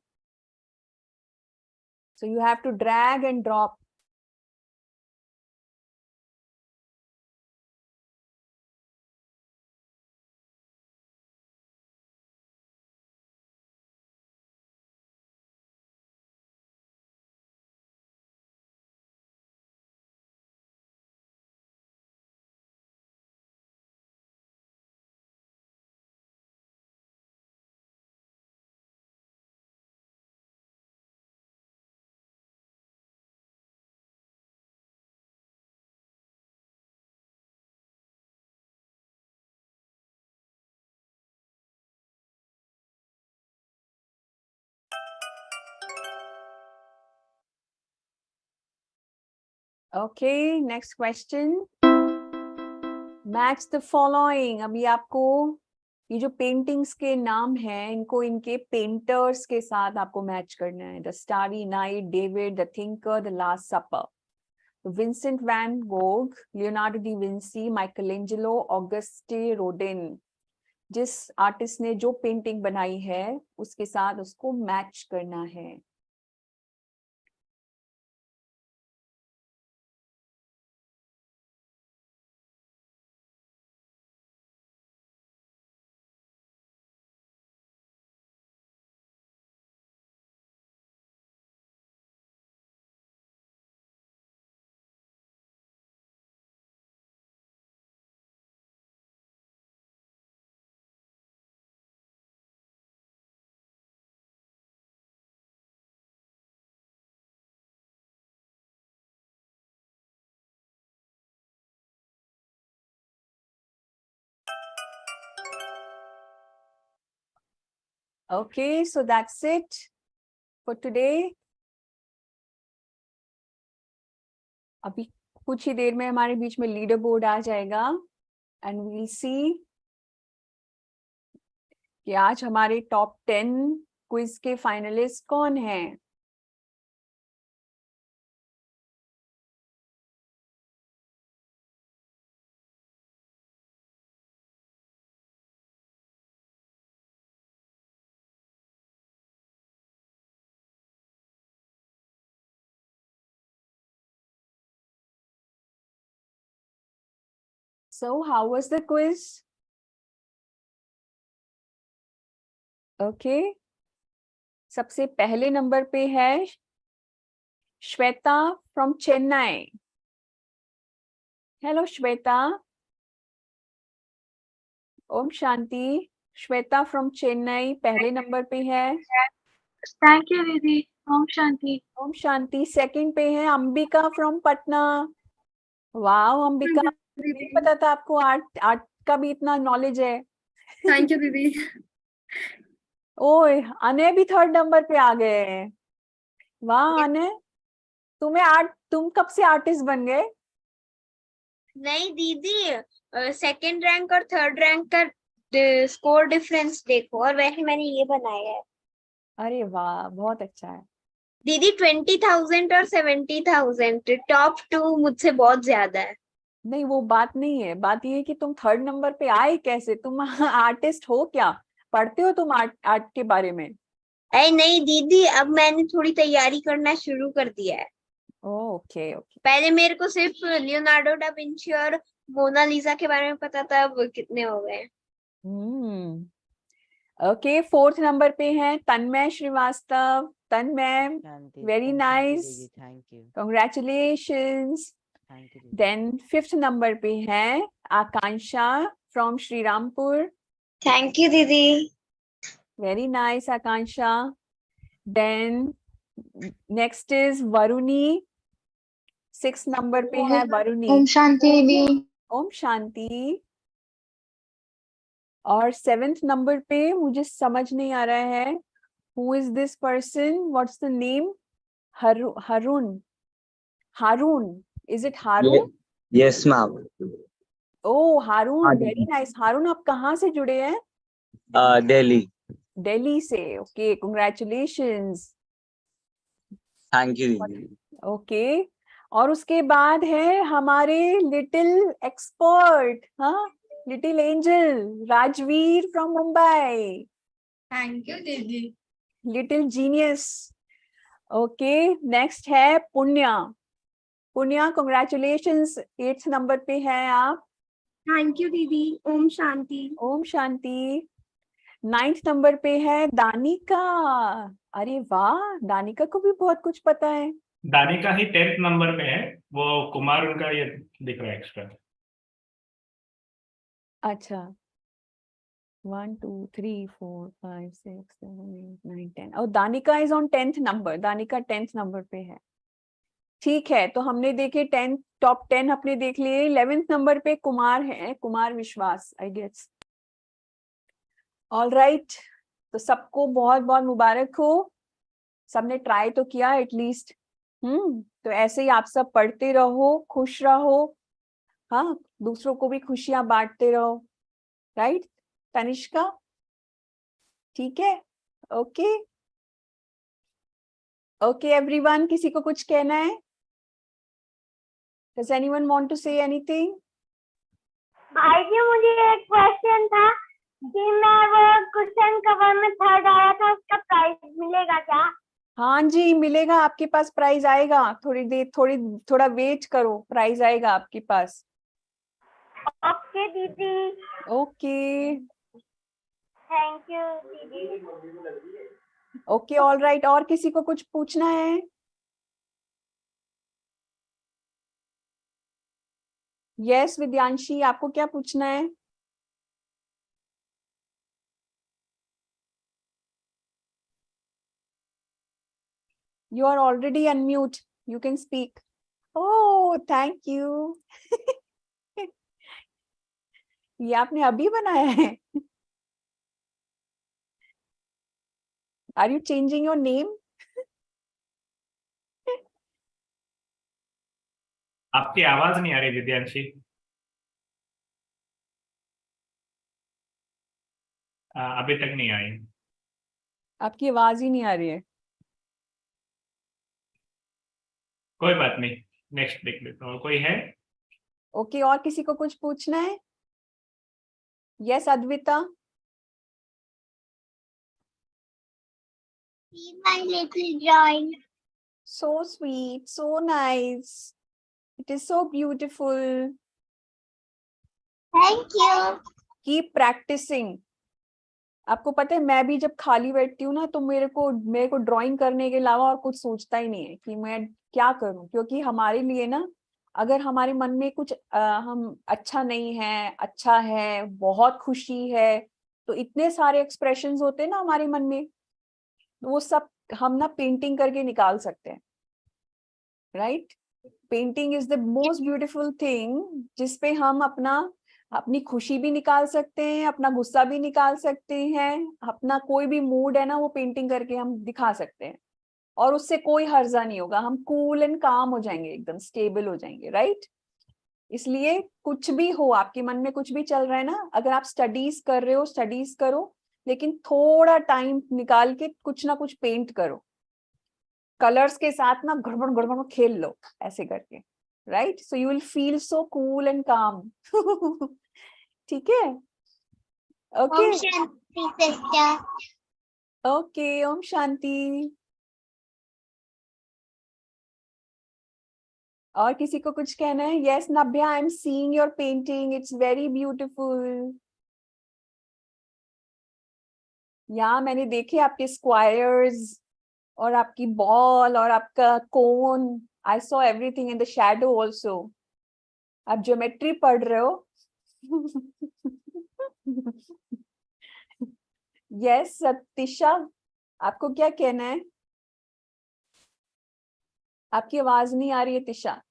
So you have to drag and drop. Okay, next question. Match the following. अभी आपको ये जो पेंटिंग्स के नाम हैं इनको इनके पेंटर्स के साथ आपको मैच करना है. The starry night, David, the thinker, the last supper. Vincent van Gogh, Leonardo da Vinci, Michelangelo, Auguste Rodin. जिस आर्टिस्ट ने जो पेंटिंग बनाई है उसके साथ उसको मैच करना है. Okay, so that's it for today. अभी कुछ ही देर में हमारे बीच में लीडर बोर्ड आ जाएगा एंड वी विल सी कि आज हमारे टॉप 10 क्विज के फाइनलिस्ट कौन हैं. So how was the quiz? Okay. सबसे पहले नंबर पे है श्वेता फ्रॉम चेन्नई. हेलो श्वेता. ओम शांति. श्वेता फ्रॉम चेन्नई पहले नंबर पे है. थैंक यू दीदी. ओम शांति. ओम शांति. सेकंड पे है अंबिका फ्रॉम पटना. वाओ अंबिका, नहीं पता था आपको आर्ट का भी इतना नॉलेज है. थैंक यू दीदी. ओए अने भी थर्ड नंबर पे आ गए. वाह अने, तुम कब से आर्टिस्ट बन गए? नहीं दीदी, सेकंड रैंक और थर्ड रैंक का स्कोर डिफरेंस देखो और वैसे मैंने ये बनाया है. अरे वाह बहुत अच्छा है. दीदी 20,000 और 70,000 टॉप 2 मुझसे बहुत ज्यादा है. नहीं वो बात नहीं है, बात ये है कि तुम थर्ड नंबर पे आए कैसे? तुम आर्टिस्ट हो क्या? पढ़ते हो तुम आर्ट के बारे में? अरे नहीं दीदी, अब मैंने थोड़ी तैयारी करना शुरू कर दिया है. Okay okay. पहले मेरे को सिर्फ लियोनार्डो डा विंची और मोनालिसा के बारे में पता था, अब कितने हो गए. ओके. फोर्थ नंबर पे है Tanmay Srivastava. Tanmay, very nice, congratulations. Then fifth number पे है Akanksha from Shrirampur. Thank you दीदी. Very nice Akanksha. Then next is Varuni. Six number पे है वरुणी. ओम शांति दीदी. ओम शांति. और सेवेंथ नंबर पे मुझे समझ नहीं आ रहा है, who is this person, what's the name? Haroon. Is it Haroon? Yes ma'am. Oh Haroon, very nice. Haroon आप कहाँ से जुड़े हैं? दिल्ली. दिल्ली से. Okay, congratulations. थैंक यू दीदी. ओके. और उसके बाद है हमारे लिटिल एक्सपर्ट, हाँ, little angel Rajveer from Mumbai. Thank you दीदी. Little genius. ओके. नेक्स्ट है पुण्या. पुण्या कॉन्ग्रेचुलेशंस, 8th नंबर पे है आप. थैंक यू दीदी. ओम शांति. ओम शांति. 9th नंबर पे है दानिका. अरे वाह, दानिका को भी बहुत कुछ पता है. दानिका ही 10th नंबर पे है, वो कुमार उनका ये दिख रहा है एक्स्ट्रा. अच्छा. 1 2 3 4 5 6 7 8 9 10. और Danika is on 10th number. Danika 10th number पे है. ठीक है, तो हमने देखे 10 टॉप 10 अपने देख लिए. 11th नंबर पे कुमार है, कुमार विश्वास आई गेस. ऑल राइट, तो सबको बहुत बहुत मुबारक हो. सबने ट्राई तो किया एटलीस्ट. तो ऐसे ही आप सब पढ़ते रहो, खुश रहो, हाँ, दूसरों को भी खुशियां बांटते रहो. राइट. तनिष्का, ठीक है, ओके ओके एवरीवन, किसी को कुछ कहना है? Does anyone want to say anything? जी मुझे एक क्वेश्चन था कि मैं वो क्वेश्चन कवर में थर्ड आया था, उसका प्राइज मिलेगा क्या? हाँ जी मिलेगा, आपके पास प्राइज आएगा, थोड़ा वेट करो, प्राइज आएगा आपके पास। ओके दीदी, ओके थैंक यू दीदी। ओके ऑल राइट, और किसी को कुछ पूछना है? यस विद्यांशी, आपको क्या पूछना है? You are already unmute. You can speak. Oh, thank you. ये आपने अभी बनाया है? Are you changing your name? आपकी आवाज नहीं आ रही दिव्यांशी। अभी तक नहीं आई। आपकी आवाज ही नहीं आ रही है। कोई बात नहीं, नेक्स्ट देख लेते हैं। और कोई है? ओके, और किसी को कुछ पूछना है? Yes Advaita. See my little drawing. So sweet, so nice. It is so beautiful. Thank you. Keep practicing. आपको पता है मैं भी जब खाली बैठती हूँ ना तो मेरे को ड्राइंग करने के अलावा और कुछ सोचता ही नहीं है कि मैं क्या करूं, क्योंकि हमारे लिए ना अगर हमारे मन में कुछ हम अच्छा नहीं है, अच्छा है, बहुत खुशी है, तो इतने सारे एक्सप्रेशंस होते हैं ना हमारे मन में, वो सब हम ना पेंटिंग करके निकाल सकते हैं, right? Painting is the most beautiful thing जिसपे हम अपनी खुशी भी निकाल सकते हैं, अपना गुस्सा भी निकाल सकते हैं, अपना कोई भी मूड है ना वो पेंटिंग करके हम दिखा सकते हैं, और उससे कोई हर्जा नहीं होगा, हम कूल एंड काम हो जाएंगे, एकदम स्टेबल हो जाएंगे, राइट? इसलिए कुछ भी हो, आपके मन में कुछ भी चल रहा है ना, अगर आप स्टडीज कर रहे हो स्टडीज करो, लेकिन थोड़ा टाइम निकाल के कुछ ना कुछ पेंट करो, कलर्स के साथ ना गड़बड़ गड़बड़ खेल लो ऐसे करके, right? So you will feel so cool and calm. ठीक है, okay Om Shanti sister. Okay, Om Shanti. और किसी को कुछ कहना है? Yes Nabhya, I am seeing your painting, it's very beautiful. यहाँ मैंने देखे आपके स्क्वायर्स और आपकी बॉल और आपका cone, I saw everything in the shadow also. आप ज्योमेट्री पढ़ रहे हो? यस सतीशा, आपको क्या कहना है? आपकी आवाज नहीं आ रही है तिशा।